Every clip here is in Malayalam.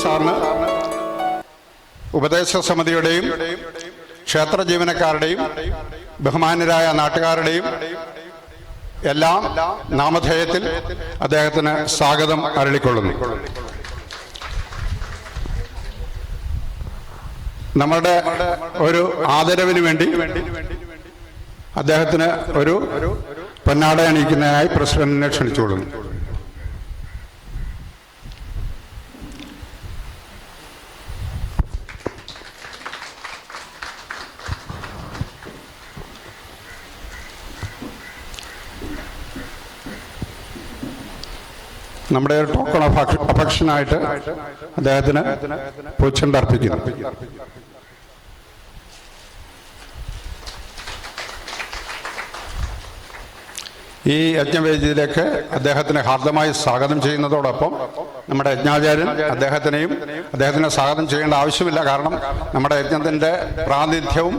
സാറിന് ഉപദേശ സമിതിയുടെയും ക്ഷേത്ര ജീവനക്കാരുടെയും ബഹുമാന്യരായ നാട്ടുകാരുടെയും എല്ലാം നാമധേയത്തിൽ അദ്ദേഹത്തിന് സ്വാഗതം അരുളിക്കൊള്ളുന്നു. നമ്മുടെ ഒരു ആദരവിന് വേണ്ടി അദ്ദേഹത്തിന് ഒരു പൊന്നാട അണിയിക്കുന്നതിനായി പ്രസിഡന്റിനെ ക്ഷണിച്ചുകൊള്ളുന്നു. നമ്മുടെ ടോക്കൺ ഓഫ് അഫക്ഷനായിട്ട് അദ്ദേഹത്തിന് പൂച്ചെണ്ട് അർപ്പിക്കുന്നു. ഈ യജ്ഞവേദിയിലേക്ക് അദ്ദേഹത്തിന് ഹാർദമായി സ്വാഗതം ചെയ്യുന്നതോടൊപ്പം നമ്മുടെ യജ്ഞാചാര്യൻ അദ്ദേഹത്തിനെ സ്വാഗതം ചെയ്യേണ്ട ആവശ്യമില്ല. കാരണം നമ്മുടെ യജ്ഞത്തിൻ്റെ പ്രാതിനിധ്യവും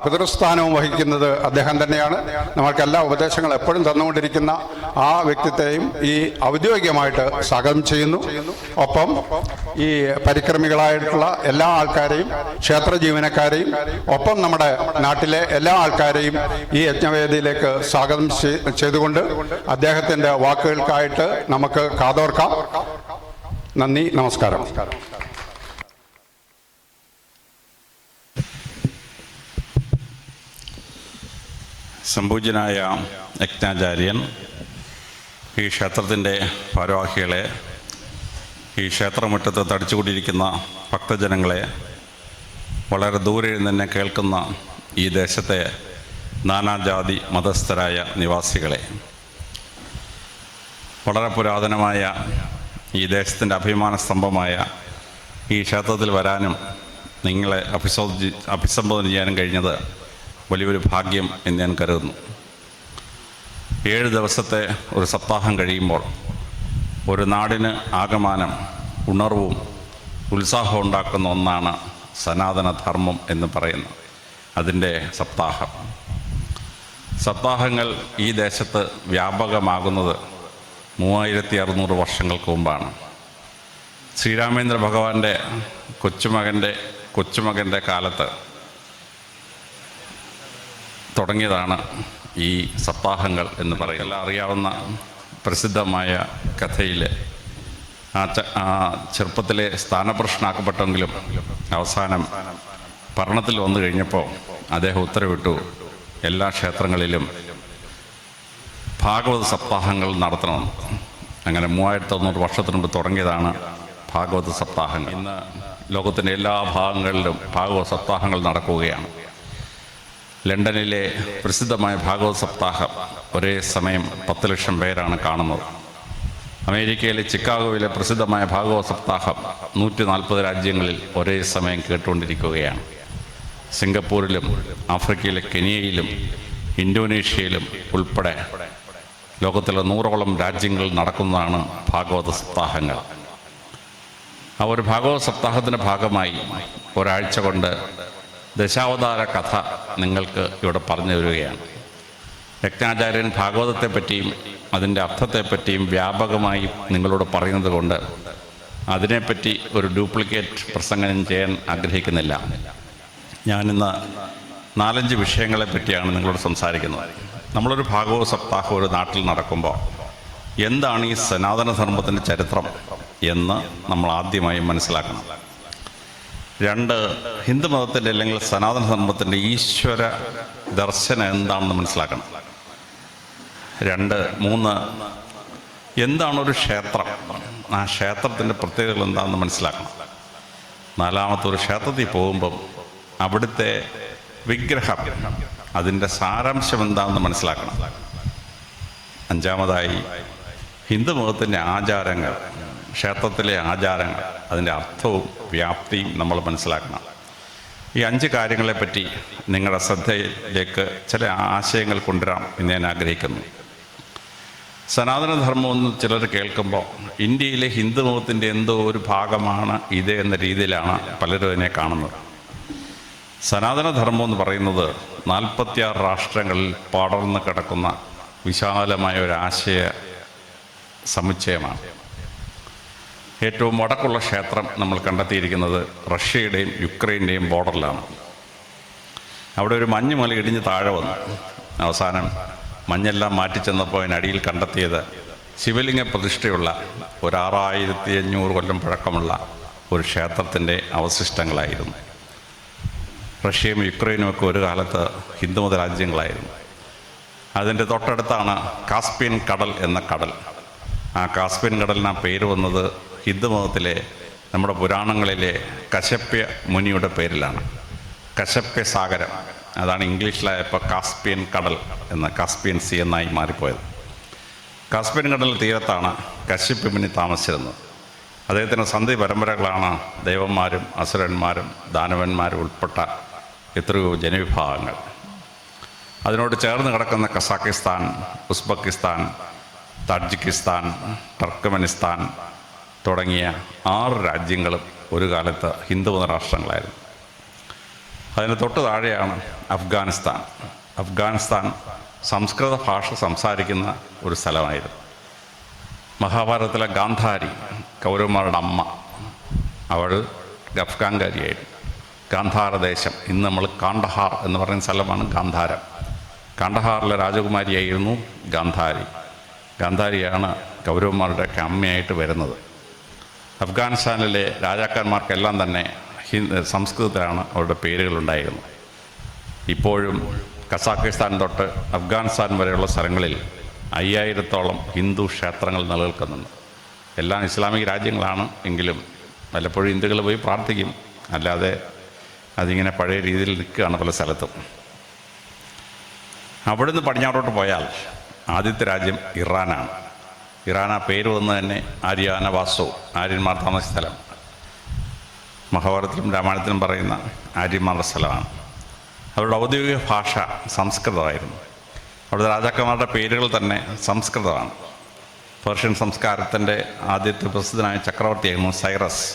പിതൃസ്ഥാനവും വഹിക്കുന്നത് അദ്ദേഹം തന്നെയാണ്. നമ്മൾക്കെല്ലാ ഉപദേശങ്ങൾ എപ്പോഴും തന്നുകൊണ്ടിരിക്കുന്ന ആ വ്യക്തിത്വത്തെയും ഈ ഔദ്യോഗികമായിട്ട് സ്വാഗതം ചെയ്യുന്നു. ഒപ്പം ഈ പരിക്രമികളായിട്ടുള്ള എല്ലാ ആൾക്കാരെയും, ക്ഷേത്ര ജീവനക്കാരെയും, ഒപ്പം നമ്മുടെ നാട്ടിലെ എല്ലാ ആൾക്കാരെയും ഈ യജ്ഞവേദിയിലേക്ക് സ്വാഗതം ചെയ്തുകൊണ്ട് അദ്ദേഹത്തിൻ്റെ വാക്കുകൾക്കായിട്ട് നമുക്ക് കാതോർക്കാം. നന്ദി, നമസ്കാരം. സംപൂജ്യനായ യജ്ഞാചാര്യൻ, ഈ ക്ഷേത്രത്തിൻ്റെ ഭാരവാഹികളെ, ഈ ക്ഷേത്രമുറ്റത്ത് തടിച്ചുകൂടിയിരിക്കുന്ന ഭക്തജനങ്ങളെ, വളരെ ദൂരെ നിന്ന് കേൾക്കുന്ന ഈ ദേശത്തെ നാനാജാതി മതസ്ഥരായ നിവാസികളെ, വളരെ പുരാതനമായ ഈ ദേശത്തിൻ്റെ അഭിമാന സ്തംഭമായ ഈ ക്ഷേത്രത്തിൽ വരാനും നിങ്ങളെ അഭിസംബോധന ചെയ്യാനും കഴിഞ്ഞത് വലിയൊരു ഭാഗ്യം എന്ന് ഞാൻ കരുതുന്നു. 7 ദിവസത്തെ ഒരു സപ്താഹം കഴിയുമ്പോൾ ഒരു നാടിന് ആകമാനം ഉണർവും ഉത്സാഹവും ഉണ്ടാക്കുന്ന ഒന്നാണ് സനാതനധർമ്മം എന്ന് പറയുന്നത്. അതിൻ്റെ സപ്താഹങ്ങൾ ഈ ദേശത്ത് വ്യാപകമാകുന്നത് 3600 വർഷങ്ങൾക്ക് മുമ്പാണ്. ശ്രീരാമേന്ദ്ര ഭഗവാന്റെ കൊച്ചുമകൻ്റെ കാലത്ത് തുടങ്ങിയതാണ് ഈ സപ്താഹങ്ങൾ എന്ന് പറയുന്നത്. എല്ലാം അറിയാവുന്ന പ്രസിദ്ധമായ കഥയിൽ ആ ചെറുപ്പത്തിലെ സ്ഥാനഭ്രഷ്ടനാക്കപ്പെട്ടെങ്കിലും അവസാനം ഭരണത്തിൽ വന്നു കഴിഞ്ഞപ്പോൾ അദ്ദേഹം ഉത്തരവിട്ടു, എല്ലാ ക്ഷേത്രങ്ങളിലും ഭാഗവത സപ്താഹങ്ങൾ നടത്തണം. അങ്ങനെ 3600 വർഷത്തിന് മുമ്പ് തുടങ്ങിയതാണ് ഭാഗവത സപ്താഹങ്ങൾ. ഇന്ന് ലോകത്തിൻ്റെ എല്ലാ ഭാഗങ്ങളിലും ഭാഗവത സപ്താഹങ്ങൾ നടക്കുകയാണ്. ലണ്ടനിലെ പ്രസിദ്ധമായ ഭാഗവത സപ്താഹം ഒരേ സമയം 10 ലക്ഷം പേരാണ് കാണുന്നത്. അമേരിക്കയിലെ ചിക്കാഗോയിലെ പ്രസിദ്ധമായ ഭാഗവത സപ്താഹം 140 രാജ്യങ്ങളിൽ ഒരേ സമയം കേട്ടുകൊണ്ടിരിക്കുകയാണ്. സിംഗപ്പൂരിലും ആഫ്രിക്കയിലെ കെനിയയിലും ഇന്തോനേഷ്യയിലും ഉൾപ്പെടെ ലോകത്തിലെ 100ഓളം രാജ്യങ്ങളിൽ നടക്കുന്നതാണ് ഭാഗവത സപ്താഹങ്ങൾ. ആ ഒരു ഭാഗവത സപ്താഹത്തിൻ്റെ ഭാഗമായി ഒരാഴ്ച കൊണ്ട് ദശാവതാര കഥ നിങ്ങൾക്ക് ഇവിടെ പറഞ്ഞു തരികയാണ്. യജ്ഞാചാര്യൻ ഭാഗവതത്തെപ്പറ്റിയും അതിൻ്റെ അർത്ഥത്തെപ്പറ്റിയും വ്യാപകമായി നിങ്ങളോട് പറയുന്നത് കൊണ്ട് അതിനെപ്പറ്റി ഒരു ഡ്യൂപ്ലിക്കേറ്റ് പ്രസംഗം ചെയ്യാൻ ആഗ്രഹിക്കുന്നില്ല. ഞാനിന്ന് 4-5 വിഷയങ്ങളെ പറ്റിയാണ് നിങ്ങളോട് സംസാരിക്കുന്നത്. നമ്മളൊരു ഭാഗവത സപ്താഹം ഒരു നാട്ടിൽ നടക്കുമ്പോൾ എന്താണ് ഈ സനാതനധർമ്മത്തിൻ്റെ ചരിത്രം എന്ന് നമ്മൾ ആദ്യമായി മനസ്സിലാക്കണം. 2, ഹിന്ദുമതത്തിൻ്റെ അല്ലെങ്കിൽ സനാതനധർമ്മത്തിൻ്റെ ഈശ്വര ദർശനം എന്താണെന്ന് മനസ്സിലാക്കണം. 2, 3 എന്താണ് ഒരു ക്ഷേത്രം, ആ ക്ഷേത്രത്തിൻ്റെ പ്രത്യേകതകൾ എന്താണെന്ന് മനസ്സിലാക്കണം. 4, ഒരു ക്ഷേത്രത്തിൽ പോകുമ്പം അവിടുത്തെ വിഗ്രഹം, അതിൻ്റെ സാരാംശം എന്താണെന്ന് മനസ്സിലാക്കണം. 5, ഹിന്ദുമതത്തിൻ്റെ ആചാരങ്ങൾ, ക്ഷേത്രത്തിലെ ആചാരങ്ങൾ, അതിൻ്റെ അർത്ഥവും വ്യാപ്തിയും നമ്മൾ മനസ്സിലാക്കണം. ഈ 5 കാര്യങ്ങളെപ്പറ്റി നിങ്ങളുടെ ശ്രദ്ധയിലേക്ക് ചില ആശയങ്ങൾ കൊണ്ടുവരാം എന്ന് ഞാൻ ആഗ്രഹിക്കുന്നു. സനാതനധർമ്മം എന്ന് ചിലർ കേൾക്കുമ്പോൾ ഇന്ത്യയിലെ ഹിന്ദുമതത്തിൻ്റെ എന്തോ ഒരു ഭാഗമാണ് ഇത് എന്ന രീതിയിലാണ് പലരും അതിനെ കാണുന്നത്. സനാതനധർമ്മം എന്ന് പറയുന്നത് 46 രാഷ്ട്രങ്ങളിൽ പടർന്ന് കിടക്കുന്ന വിശാലമായ ഒരു ആശയ സമുച്ചയമാണ്. ഏറ്റവും വടക്കുള്ള ക്ഷേത്രം നമ്മൾ കണ്ടെത്തിയിരിക്കുന്നത് റഷ്യയുടെയും യുക്രൈൻ്റെയും ബോർഡറിലാണ്. അവിടെ ഒരു മഞ്ഞുമല ഇടിഞ്ഞ് താഴെ വന്നു. അവസാനം മഞ്ഞെല്ലാം മാറ്റിച്ചെന്നപ്പോൾ അതിനടിയിൽ കണ്ടെത്തിയത് ശിവലിംഗ പ്രതിഷ്ഠയുള്ള ഒരു 6500 കൊല്ലം പഴക്കമുള്ള ഒരു ക്ഷേത്രത്തിൻ്റെ അവശിഷ്ടങ്ങളായിരുന്നു. റഷ്യയും യുക്രൈനുമൊക്കെ ഒരു കാലത്ത് ഹിന്ദുമത രാജ്യങ്ങളായിരുന്നു. അതിൻ്റെ തൊട്ടടുത്താണ് കാസ്പിയൻ കടൽ എന്ന കടൽ. ആ കാസ്പിയൻ കടലിന് ആ പേര് വന്നത് ഹിന്ദുമതത്തിലെ നമ്മുടെ പുരാണങ്ങളിലെ കശ്യപ്യ മുനിയുടെ പേരിലാണ്. കശ്യപ്യ സാഗരം, അതാണ് ഇംഗ്ലീഷിലായപ്പോൾ കാസ്പിയൻ കടൽ എന്ന കാസ്പിയൻ സി എന്നായി മാറിപ്പോയത്. കാസ്പിയൻ കടൽ തീരത്താണ് കശ്യപ്യ മുനി താമസിച്ചിരുന്നത്. അദ്ദേഹത്തിൻ്റെ സന്ധി പരമ്പരകളാണ് ദേവന്മാരും അസുരന്മാരും ദാനവന്മാരും ഉൾപ്പെട്ട എത്രയോ ജനവിഭാഗങ്ങൾ. അതിനോട് ചേർന്ന് കിടക്കുന്ന കസാക്കിസ്ഥാൻ, ഉസ്ബെക്കിസ്ഥാൻ, താജിക്കിസ്ഥാൻ, ടർക്കമെനിസ്ഥാൻ തുടങ്ങിയ 6 രാജ്യങ്ങളും ഒരു കാലത്ത് ഹിന്ദുമത രാഷ്ട്രങ്ങളായിരുന്നു. അതിന് തൊട്ട് താഴെയാണ് അഫ്ഗാനിസ്ഥാൻ. അഫ്ഗാനിസ്ഥാൻ സംസ്കൃത ഭാഷ സംസാരിക്കുന്ന ഒരു സ്ഥലമായിരുന്നു. മഹാഭാരതത്തിലെ ഗാന്ധാരി, കൗരവന്മാരുടെ അമ്മ, അവൾ അഫ്ഗാൻകാരിയായിരുന്നു. ഗാന്ധാരദേശം, ഇന്ന് നമ്മൾ കാണ്ഡഹാർ എന്ന് പറയുന്ന സ്ഥലമാണ് ഗാന്ധാരം. കാണ്ഡഹാറിലെ രാജകുമാരിയായിരുന്നു ഗാന്ധാരി. ഗാന്ധാരിയാണ് കൗരവന്മാരുടെയൊക്കെ അമ്മയായിട്ട് വരുന്നത്. അഫ്ഗാനിസ്ഥാനിലെ രാജാക്കന്മാർക്കെല്ലാം തന്നെ സംസ്കൃതത്തിലാണ് അവരുടെ പേരുകളുണ്ടായിരുന്നത്. ഇപ്പോഴും കസാക്കിസ്ഥാൻ തൊട്ട് അഫ്ഗാനിസ്ഥാൻ വരെയുള്ള സ്ഥലങ്ങളിൽ 5000-ഓളം ഹിന്ദു ക്ഷേത്രങ്ങൾ നിലനിൽക്കുന്നുണ്ട്. എല്ലാം ഇസ്ലാമിക രാജ്യങ്ങളാണ് എങ്കിലും വല്ലപ്പോഴും ഹിന്ദുക്കൾ പോയി പ്രാർത്ഥിക്കും, അല്ലാതെ അതിങ്ങനെ പഴയ രീതിയിൽ നിൽക്കുകയാണ് പല സ്ഥലത്തും. അവിടുന്ന് പടിഞ്ഞാറോട്ട് പോയാൽ ആദ്യത്തെ രാജ്യം ഇറാനാണ്. ഇറാൻ ആ പേര് വന്ന് തന്നെ ആര്യാന വാസോ, ആര്യന്മാർ താമസിച്ച സ്ഥലം. മഹാഭാരതത്തിലും രാമായണത്തിലും പറയുന്ന ആര്യന്മാരുടെ സ്ഥലമാണ്. അവരുടെ ഔദ്യോഗിക ഭാഷ സംസ്കൃതമായിരുന്നു. അവിടുത്തെ രാജാക്കന്മാരുടെ പേരുകൾ തന്നെ സംസ്കൃതമാണ്. പേർഷ്യൻ സംസ്കാരത്തിൻ്റെ ആദ്യത്തെ പ്രസിദ്ധനായ ചക്രവർത്തിയായിരുന്നു സൈറസ്.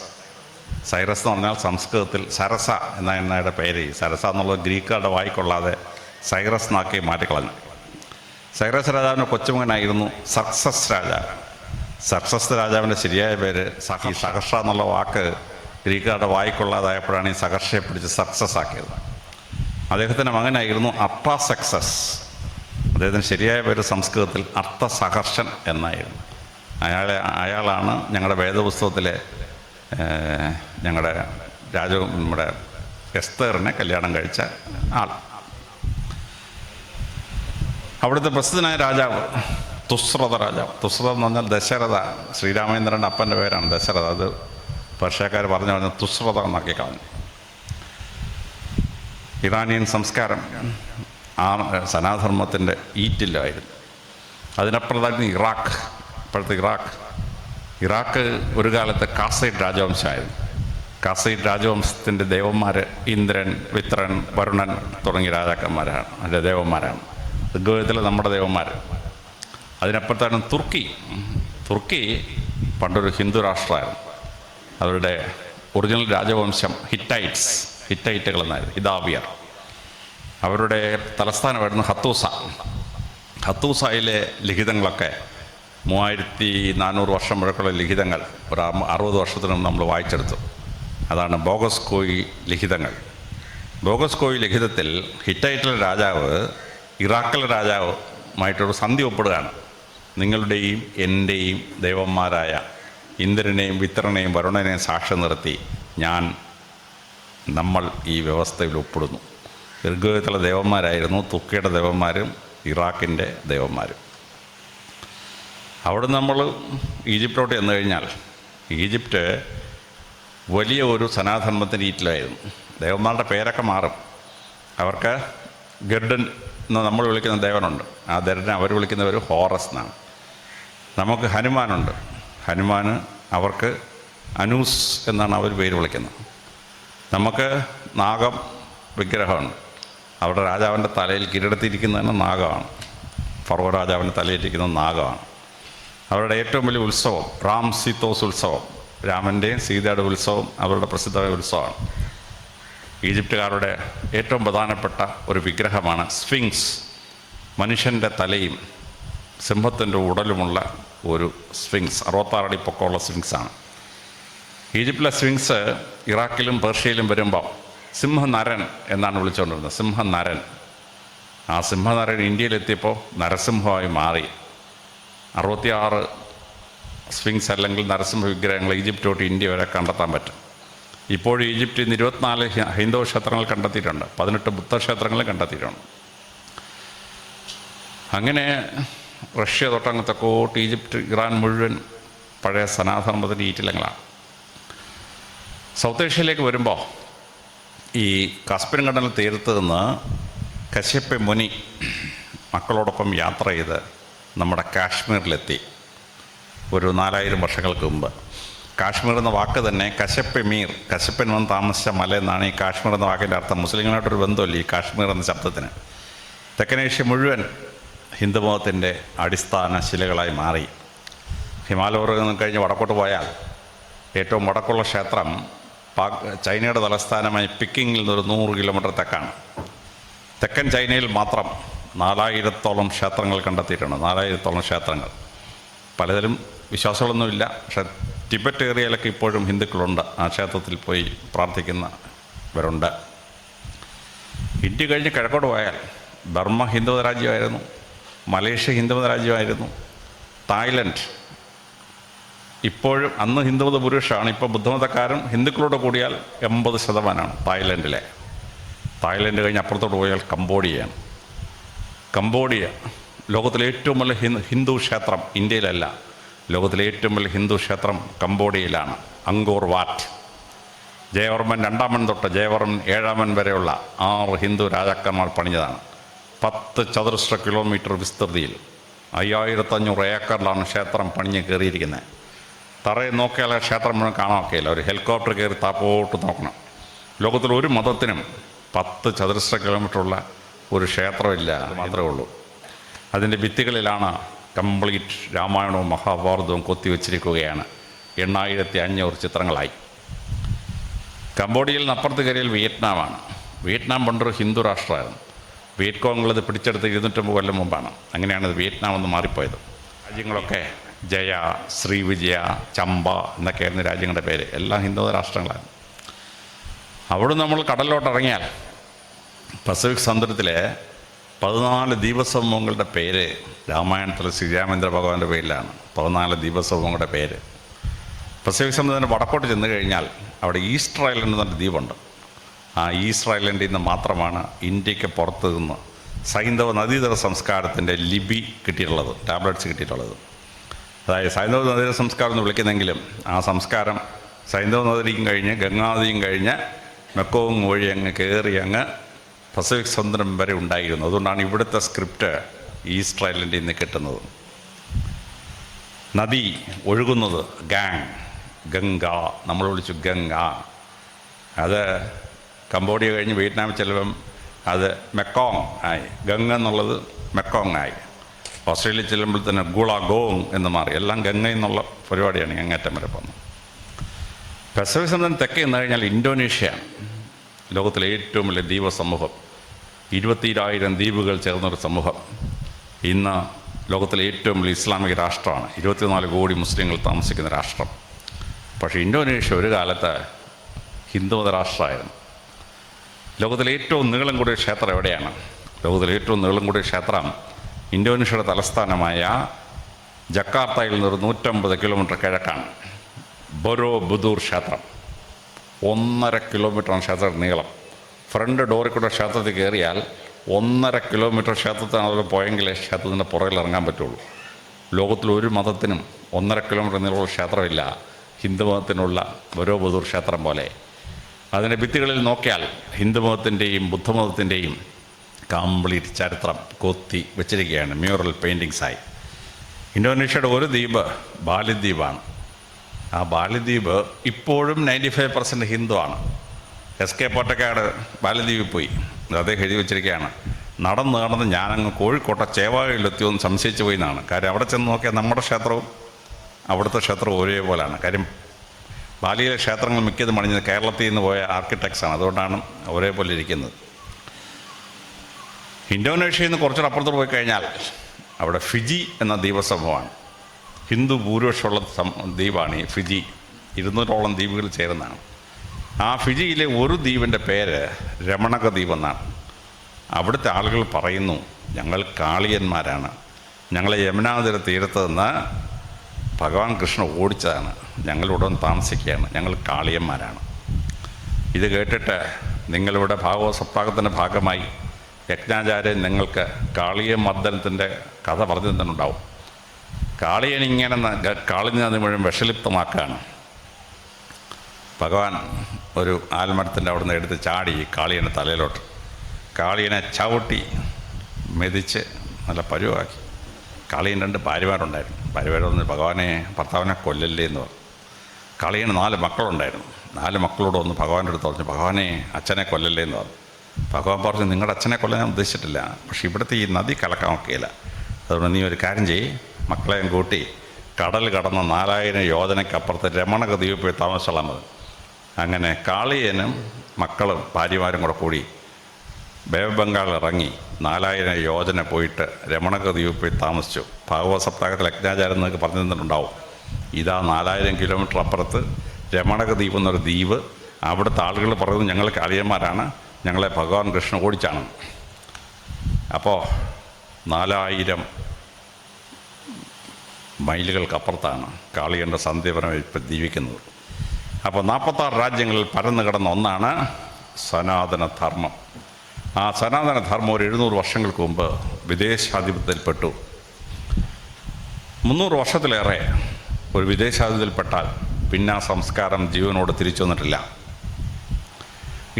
സൈറസ് എന്ന് പറഞ്ഞാൽ സംസ്കൃതത്തിൽ സരസ എന്നയുടെ പേര്. സരസ എന്നുള്ളത് ഗ്രീക്കുകാരുടെ വായിക്കൊള്ളാതെ സൈറസ് എന്നാക്കി മാറ്റിക്കളഞ്ഞു. സൈറസ് രാജാവിൻ്റെ കൊച്ചുമകനായിരുന്നു സർക്സസ് രാജാവ്. സർക്സസ് രാജാവിൻ്റെ ശരിയായ പേര് സഹർഷ എന്നുള്ള വാക്ക് ഗ്രീക്കുകാരുടെ വായിക്കൊള്ളാതായപ്പോഴാണ് ഈ സഹർഷയെ പിടിച്ച് സക്സസ് ആക്കിയത്. അദ്ദേഹത്തിൻ്റെ മകനായിരുന്നു അർട്ടാസക്സസ്. അദ്ദേഹത്തിന് ശരിയായ പേര് സംസ്കൃതത്തിൽ അർത്ഥസഹർഷൻ എന്നായിരുന്നു. അയാളാണ് ഞങ്ങളുടെ വേദപുസ്തകത്തിലെ ഞങ്ങളുടെ നമ്മുടെ എസ്തേറിനെ കല്യാണം കഴിച്ച ആൾ. അവിടുത്തെ പ്രസിദ്ധനായ രാജാവ് തുസ്രത രാജാവ്. തുസ്രത എന്ന് പറഞ്ഞാൽ ദശരഥ, ശ്രീരാമചന്ദ്രൻ്റെ അപ്പൻ്റെ പേരാണ് ദശരഥ. അത് പേർഷ്യക്കാർ പറഞ്ഞു തുസ്രത എന്നാക്കി കളഞ്ഞു. ഇറാനിയൻ സംസ്കാരം സനാധർമ്മത്തിൻ്റെ ഈറ്റില്ലായിരുന്നു. അതിനപ്പുറത്തായിരുന്നു ഇറാഖ്. ഇപ്പോഴത്തെ ഇറാഖ് ഒരു കാലത്ത് കാസൈഡ് രാജവംശമായിരുന്നു. കാസൈഡ് രാജവംശത്തിൻ്റെ ദേവന്മാർ ഇന്ദ്രൻ, വിത്രൻ, വരുണൻ തുടങ്ങിയ രാജാക്കന്മാരാണ്, അതിൻ്റെ ദേവന്മാരാണ്. ഋഗ്വേദത്തിലെ നമ്മുടെ ദേവന്മാർ. അതിനപ്പുറത്താണ് തുർക്കി പണ്ടൊരു ഹിന്ദു രാഷ്ട്രമായിരുന്നു. അവരുടെ ഒറിജിനൽ രാജവംശം ഹിറ്റൈറ്റുകൾ എന്നായിരുന്നു, ഹിദാവിയർ. അവരുടെ തലസ്ഥാനമായിരുന്നു ഹത്തൂസയിലെ ലിഖിതങ്ങളൊക്കെ 3400 വർഷം പഴക്കമുള്ള ലിഖിതങ്ങൾ ഒരു 60 വർഷത്തിന് മുമ്പ് നമ്മൾ വായിച്ചെടുത്തു. അതാണ് ബോഗസ്കോയി ലിഖിതങ്ങൾ. ബോഗസ്കോയി ലിഖിതത്തിൽ ഹിറ്റൈറ്റിലെ രാജാവ് ഇറാഖിലെ രാജാവുമായിട്ടൊരു സന്ധി ഒപ്പിടുകയാണ്. നിങ്ങളുടെയും എൻ്റെയും ദേവന്മാരായ ഇന്ദ്രനെയും വിത്രനെയും വരുണനെയും സാക്ഷ്യം നിർത്തി നമ്മൾ ഈ വ്യവസ്ഥയിൽ ഒപ്പിടുന്നു. ഋഗ്വേദത്തിലെ ദേവന്മാരായിരുന്നു തുർക്കിയുടെ ദേവന്മാരും ഇറാഖിൻ്റെ ദേവന്മാരും. അവിടെ നമ്മൾ ഈജിപ്തിലോട്ട് ചെന്ന് കഴിഞ്ഞാൽ ഈജിപ്റ്റ് വലിയ ഒരു സനാതനത്തിൻ്റെ ഈറ്റിലായിരുന്നു. ദേവന്മാരുടെ പേരൊക്കെ മാറും. അവർക്ക് ഗർഡൻ എന്ന് നമ്മൾ വിളിക്കുന്ന ദേവനുണ്ട്. ആ ദേവനെ അവർ വിളിക്കുന്നവർ ഹോറസ് എന്നാണ്. നമുക്ക് ഹനുമാനുണ്ട്. ഹനുമാന് അവർക്ക് അനൂസ് എന്നാണ് അവർ പേര് വിളിക്കുന്നത്. നമുക്ക് നാഗം വിഗ്രഹമുണ്ട്. അവരുടെ രാജാവിൻ്റെ തലയിൽ കിരീടത്തിരിക്കുന്നതിന് നാഗമാണ്. ഫറോ രാജാവിൻ്റെ തലയിലിരിക്കുന്നത് നാഗമാണ്. അവരുടെ ഏറ്റവും വലിയ ഉത്സവം റാം സീതോസ് ഉത്സവം, രാമൻ്റെയും സീതയുടെ ഉത്സവം അവരുടെ പ്രസിദ്ധമായ ഉത്സവമാണ്. ഈജിപ്തുകാരുടെ ഏറ്റവും പ്രധാനപ്പെട്ട ഒരു വിഗ്രഹമാണ് സ്ഫിങ്സ്. മനുഷ്യൻ്റെ തലയും സിംഹത്തിൻ്റെ ഉടലുമുള്ള ഒരു സ്ഫിങ്സ്, 66 അടി പൊക്കമുള്ള സ്ഫിങ്സാണ്. ഈജിപ്തിലെ സ്വിങ്സ് ഇറാഖിലും പേർഷ്യയിലും വരുമ്പോൾ സിംഹനരൻ എന്നാണ് വിളിച്ചുകൊണ്ടിരുന്നത്. സിംഹനരൻ. ആ സിംഹനരൻ ഇന്ത്യയിലെത്തിയപ്പോൾ നരസിംഹമായി മാറി. 66 സ്വിങ്സ് അല്ലെങ്കിൽ നരസിംഹ വിഗ്രഹങ്ങൾ ഈജിപ്റ്റ് തൊട്ട് ഇന്ത്യ വരെ കണ്ടെത്താൻ പറ്റും. ഇപ്പോഴും ഈജിപ്തിൽ നിന്ന് 24 ഹൈന്ദവ ക്ഷേത്രങ്ങൾ കണ്ടെത്തിയിട്ടുണ്ട്, 18 ബുദ്ധക്ഷേത്രങ്ങൾ കണ്ടെത്തിയിട്ടുണ്ട്. അങ്ങനെ റഷ്യ തൊട്ടങ്ങ് തെക്കോട്ട് ഈജിപ്റ്റ്, ഇറാൻ മുഴുവൻ പഴയ സനാതന മതത്തിൻ്റെ ഈറ്റിലങ്ങളാണ്. സൗത്ത് ഏഷ്യയിലേക്ക് വരുമ്പോൾ ഈ കാസ്പിയൻ കടൽ തീരത്ത് നിന്ന് കശ്യപ മുനി മക്കളോടൊപ്പം യാത്ര ചെയ്ത് നമ്മുടെ കാശ്മീരിലെത്തി. ഒരു 4000 വർഷങ്ങൾക്ക് മുമ്പ്. കാശ്മീർ എന്ന വാക്ക് തന്നെ കശ്യപമീർ, കശ്യപ്പൻ വന്ന് താമസിച്ച മല എന്നാണ് ഈ കാശ്മീർ എന്ന വാക്കിൻ്റെ അർത്ഥം. മുസ്ലിങ്ങളായിട്ടൊരു ബന്ധമില്ല ഈ കാശ്മീർ എന്ന ശബ്ദത്തിന്. തെക്കനേഷ്യ മുഴുവൻ ഹിന്ദുമതത്തിൻ്റെ അടിസ്ഥാന ശിലകളായി മാറി. ഹിമാലയപർവ്വതം കഴിഞ്ഞ് വടക്കോട്ട് പോയാൽ ഏറ്റവും വടക്കുള്ള ക്ഷേത്രം ചൈനയുടെ തലസ്ഥാനമായ പിക്കിങ്ങിൽ നിന്നൊരു 100 കിലോമീറ്റർ തെക്കാണ്. തെക്കൻ ചൈനയിൽ മാത്രം 4000-ഓളം ക്ഷേത്രങ്ങൾ കണ്ടെത്തിയിട്ടുണ്ട്. 4000-ഓളം ക്ഷേത്രങ്ങൾ. പലതിലും വിശ്വാസങ്ങളൊന്നുമില്ല. പക്ഷേ ടിബറ്റ് ഏരിയയിലൊക്കെ ഇപ്പോഴും ഹിന്ദുക്കളുണ്ട്. ആ ക്ഷേത്രത്തിൽ പോയി പ്രാർത്ഥിക്കുന്നവരുണ്ട്. ഇന്ത്യ കഴിഞ്ഞ് കിഴക്കോട്ട് പോയാൽ ബർമ്മ ഹിന്ദുമത രാജ്യമായിരുന്നു, മലേഷ്യ ഹിന്ദുമത രാജ്യമായിരുന്നു, തായ്ലൻഡ് ഇപ്പോഴും, അന്ന് ഹിന്ദുമത പുരുഷമാണ്, ഇപ്പോൾ ബുദ്ധമതക്കാരും ഹിന്ദുക്കളോട് കൂടിയാൽ 80% തായ്ലൻഡിലെ. തായ്ലൻഡ് കഴിഞ്ഞ് അപ്പുറത്തോട്ട് പോയാൽ കംബോഡിയയാണ്. കംബോഡിയ ലോകത്തിലെ ഏറ്റവും വലിയ ഹിന്ദു ക്ഷേത്രം ഇന്ത്യയിലല്ല, ലോകത്തിലെ ഏറ്റവും വലിയ ഹിന്ദു ക്ഷേത്രം കംബോഡിയയിലാണ്. അങ്കോർ വാറ്റ്. ജയവർമ്മൻ 2-ാമൻ തൊട്ട് ജയവർമ്മൻ 7-ാമൻ വരെയുള്ള 6 ഹിന്ദു രാജാക്കന്മാർ പണിഞ്ഞതാണ്. 10 ചതുരശ്ര കിലോമീറ്റർ വിസ്തൃതിയിൽ 5500 ഏക്കറിലാണ് ക്ഷേത്രം പണിഞ്ഞ് കയറിയിരിക്കുന്നത്. തറയിൽ നോക്കിയാൽ ക്ഷേത്രം മുഴുവൻ കാണാൻ ഒക്കെയില്ല. ഒരു ഹെലികോപ്റ്റർ കയറി താപ്പോട്ട് നോക്കണം. ലോകത്തിൽ ഒരു മതത്തിനും 10 ചതുരശ്ര കിലോമീറ്ററുള്ള ഒരു ക്ഷേത്രമില്ല മാത്രമേ ഉള്ളൂ. അതിൻ്റെ ഭിത്തികളിലാണ് കംപ്ലീറ്റ് രാമായണവും മഹാഭാരതവും കൊത്തിവെച്ചിരിക്കുകയാണ്. 8500 ചിത്രങ്ങളായി. കംബോഡിയയിൽ നിന്ന് അപ്പുറത്ത് കയറിയാൽ വിയറ്റ്നാമാണ്. വിയറ്റ്നാം പണ്ടൊരു ഹിന്ദു രാഷ്ട്രമായിരുന്നു. വിയറ്റ്കോങ്ങളത് പിടിച്ചെടുത്ത് 250 കൊല്ലം മുമ്പാണ്. അങ്ങനെയാണ് വിയറ്റ്നാം എന്ന് മാറിപ്പോയത്. രാജ്യങ്ങളൊക്കെ ജയ, ശ്രീവിജയ, ചമ്പ എന്നൊക്കെയായിരുന്നു രാജ്യങ്ങളുടെ പേര്. എല്ലാം ഹിന്ദു രാഷ്ട്രങ്ങളാണ്. അവിടെ നമ്മൾ കടലിലോട്ടിറങ്ങിയാൽ പസഫിക് സമുദ്രത്തിലെ 14 ദ്വീപസമൂഹങ്ങളുടെ പേര് രാമായണത്തിൽ ശ്രീരാമേന്ദ്ര ഭഗവാന്റെ പേരിലാണ്. 14 ദ്വീപസമൂഹങ്ങളുടെ പേര്. പസഫിക് സമുദ്രത്തിൻ്റെ വടക്കോട്ട് ചെന്ന് കഴിഞ്ഞാൽ അവിടെ ഈസ്റ്റർ ഐലൻഡ് എന്നൊരു ദ്വീപുണ്ട്. ആ ഈസ്റ്റർ ഐലൻഡിൽ നിന്ന് മാത്രമാണ് ഇന്ത്യക്ക് പുറത്ത് നിന്ന് സൈന്ധവ നദീതട സംസ്കാരത്തിൻ്റെ ലിപി കിട്ടിയിട്ടുള്ളത്, ടാബ്ലറ്റ്സ് കിട്ടിയിട്ടുള്ളത്. അതായത് സൈന്ധവ നദീതട സംസ്കാരം എന്ന് വിളിക്കുന്നെങ്കിലും ആ സംസ്കാരം സൈന്ധവ നദിയും കഴിഞ്ഞ് ഗംഗാനദിയും കഴിഞ്ഞ് മെക്കോങ് വഴി അങ്ങ് കയറി അങ്ങ് പസഫിക് സമുദ്രം വരെ ഉണ്ടായിരുന്നു. അതുകൊണ്ടാണ് ഇവിടുത്തെ സ്ക്രിപ്റ്റ് ഈസ്റ്റർ ഐലൻഡിൽ നിന്ന് കിട്ടുന്നത്. നദി ഒഴുകുന്നത് ഗംഗ, നമ്മൾ വിളിച്ചു ഗംഗ. അത് കംബോഡിയ കഴിഞ്ഞ് വിയറ്റ്നാമിൽ ചെല്ലുമ്പം അത് മെക്കോങ് ആയി. ഗംഗ എന്നുള്ളത് മെക്കോങ് ആയി. ഓസ്ട്രേലിയ ചെല്ലുമ്പോൾ തന്നെ ഗുളാഗോങ് എന്ന് മാറി. എല്ലാം ഗംഗ എന്നുള്ള പരിപാടിയാണ് അങ്ങേറ്റം വരെ പോകുന്നത്. പസഫിക് സമുദ്രം തെക്കേ നിന്ന് കഴിഞ്ഞാൽ ഇന്തോനേഷ്യയാണ് ലോകത്തിലെ ഏറ്റവും വലിയ ദ്വീപ സമൂഹം. 22,000 ദ്വീപുകൾ ചേർന്നൊരു സമൂഹം. ഇന്ന് ലോകത്തിലെ ഏറ്റവും വലിയ ഇസ്ലാമിക രാഷ്ട്രമാണ്. 24 കോടി മുസ്ലിങ്ങൾ താമസിക്കുന്ന രാഷ്ട്രം. പക്ഷേ ഇന്തോനേഷ്യ ഒരു കാലത്ത് ഹിന്ദുമത രാഷ്ട്രമായിരുന്നു. ലോകത്തിലെ ഏറ്റവും നീളം കൂടിയ ക്ഷേത്രം എവിടെയാണ്? ലോകത്തിലെ ഏറ്റവും നീളം കൂടിയ ക്ഷേത്രം ഇന്തോനേഷ്യയുടെ തലസ്ഥാനമായ ജക്കാർത്തയിൽ നിന്നൊരു 150 കിലോമീറ്റർ കിഴക്കാണ്. ബൊറോബുദൂർ ക്ഷേത്രം. 1.5 കിലോമീറ്ററാണ് ക്ഷേത്രത്തിൻ്റെ നീളം. ഫ്രണ്ട് ഡോറിൽ കൂടെ ക്ഷേത്രത്തിൽ കയറിയാൽ 1.5 കിലോമീറ്റർ ക്ഷേത്രത്തിനകത്ത് പോയെങ്കിലേ ക്ഷേത്രത്തിൻ്റെ പുറകിൽ ഇറങ്ങാൻ പറ്റുള്ളൂ. ലോകത്തിലൊരു മതത്തിനും 1.5 കിലോമീറ്റർ നീളമുള്ള ക്ഷേത്രമില്ല ഹിന്ദുമതത്തിനുള്ള ബൊറോബുദൂർ ക്ഷേത്രം പോലെ. അതിൻ്റെ ഭിത്തികളിൽ നോക്കിയാൽ ഹിന്ദുമതത്തിൻ്റെയും ബുദ്ധമതത്തിൻ്റെയും കംപ്ലീറ്റ് ചരിത്രം കൊത്തി വെച്ചിരിക്കുകയാണ് മ്യൂറൽ പെയിൻറ്റിങ്സായി. ഇന്തോനേഷ്യയുടെ ഒരു ദ്വീപ് ബാലിദ്വീപാണ്. ആ ബാലിദ്വീപ് ഇപ്പോഴും 95% ഹിന്ദുവാണ്. SK പൊറ്റക്കാട് ബാലിദ്വീപിൽ പോയി. അദ്ദേഹം എഴുതി വെച്ചിരിക്കുകയാണ്, നടന്ന് ഞാനങ്ങ് കോഴിക്കോട്ടെ ചേവായിലെത്തിയോന്ന് സംശയിച്ചു പോയി എന്നാണ്. കാര്യം അവിടെ ചെന്ന് നോക്കിയാൽ നമ്മുടെ ക്ഷേത്രവും അവിടുത്തെ ക്ഷേത്രവും ഒരേപോലെയാണ്. കാര്യം ബാലിയിലെ ക്ഷേത്രങ്ങൾ മിക്കതും പണിഞ്ഞത് കേരളത്തിൽ നിന്ന് പോയ ആർക്കിടെക്ട്സാണ്. അതുകൊണ്ടാണ് ഒരേപോലെ ഇരിക്കുന്നത്. ഇന്തോനേഷ്യയിൽ നിന്ന് കുറച്ചുകൂടെ അപ്പുറത്തോട്ട് പോയി കഴിഞ്ഞാൽ അവിടെ ഫിജി എന്ന ദ്വീപസമൂഹമാണ്. ഹിന്ദു ഭൂരിപക്ഷമുള്ള ദ്വീപാണ് ഈ ഫിജി. 200ഓളം ദ്വീപുകൾ ചേരുന്നതാണ്. ആ ഫിജിയിലെ ഒരു ദ്വീപിൻ്റെ പേര് രമണക ദ്വീപ് എന്നാണ്. അവിടുത്തെ ആളുകൾ പറയുന്നു, ഞങ്ങൾ കാളിയന്മാരാണ്, ഞങ്ങളെ യമുനാതിര തീരത്ത് നിന്ന് ഭഗവാൻ കൃഷ്ണൻ ഓടിച്ചതാണ്, ഞങ്ങളിവിടെ താമസിക്കുകയാണ്, ഞങ്ങൾ കാളിയന്മാരാണ്. ഇത് കേട്ടിട്ട് നിങ്ങളിവിടെ ഭാഗവത സപ്താഹത്തിൻ്റെ ഭാഗമായി യജ്ഞാചാര്യൻ നിങ്ങൾക്ക് കാളിയ മർദ്ദനത്തിൻ്റെ കഥ പറഞ്ഞു തന്നിട്ടുണ്ടാവും. കാളിയനിങ്ങനെ കാളിനദി മുഴുവൻ വിഷലിപ്തമാക്കുകയാണ്. ഭഗവാൻ ഒരു ആൽമരത്തിൻ്റെ അവിടെ നിന്ന് എടുത്ത് ചാടി കാളിയനെ തലയിലോട്ട്, കാളിയനെ ചവിട്ടി മെതിച്ച് നല്ല പരുവാക്കി. കാളിയൻ 2 ഭാര്യമാരുണ്ടായിരുന്നു. ഭാര്യമാരൊന്ന് ഭഗവാനെ ഭർത്താവിനെ കൊല്ലല്ലേ എന്ന് പറഞ്ഞു. കാളിയന് 4 മക്കളുണ്ടായിരുന്നു. 4 മക്കളോട് ഒന്ന് ഭഗവാന്റെ അടുത്ത് പറഞ്ഞു, ഭഗവാനെ അച്ഛനെ കൊല്ലല്ലേ എന്ന് പറഞ്ഞു. ഭഗവാൻ പറഞ്ഞു, നിങ്ങളുടെ അച്ഛനെ കൊല്ലാൻ ഞാൻ ഉദ്ദേശിച്ചിട്ടില്ല, പക്ഷെ ഇവിടുത്തെ ഈ നദി കലക്കാൻ ഒക്കെയില്ല, അതുകൊണ്ട് നീ ഒരു കാര്യം ചെയ്യ്, മക്കളെയും കൂട്ടി കടൽ കടന്ന 4000 യോജനയ്ക്കപ്പുറത്ത് രമണക ദ്വീപിൽ പോയി താമസിച്ചോളാൻ മതി. അങ്ങനെ കാളിയനും മക്കളും ഭാര്യമാരും കൂടെ കൂടി ബേ ഓഫ് ബംഗാൾ ഇറങ്ങി 4000 യോജന പോയിട്ട് രമണക ദ്വീപിൽ പോയി താമസിച്ചു. ഭാഗവത സപ്താഹത്തിൽ യജ്ഞാചാര്യൻ എന്നൊക്കെ പറഞ്ഞു തന്നിട്ടുണ്ടാവും. ഇതാ 4000 കിലോമീറ്റർ അപ്പുറത്ത് രമണക ദ്വീപ് എന്നൊരു ദ്വീപ്. അവിടുത്തെ ആളുകൾ പറയുന്നത് ഞങ്ങൾ കാളിയന്മാരാണ്, ഞങ്ങളെ ഭഗവാൻ കൃഷ്ണൻ ഓടിച്ചാണ്. അപ്പോൾ 4000 മൈലുകൾക്കപ്പുറത്താണ് കാളിയൻ്റെ സന്ധ്യപരം ഇപ്പം ജീവിക്കുന്നത്. അപ്പോൾ 46 രാജ്യങ്ങളിൽ പരന്നു കിടന്ന ഒന്നാണ് സനാതനധർമ്മം. ആ സനാതനധർമ്മം ഒരു 700 വർഷങ്ങൾക്ക് മുമ്പ് വിദേശാധിപത്യത്തിൽപ്പെട്ടു. 300 വർഷത്തിലേറെ ഒരു വിദേശാധിപത്യത്തിൽപ്പെട്ടാൽ പിന്നെ ആ സംസ്കാരം ജീവനോട് തിരിച്ചു വന്നിട്ടില്ല.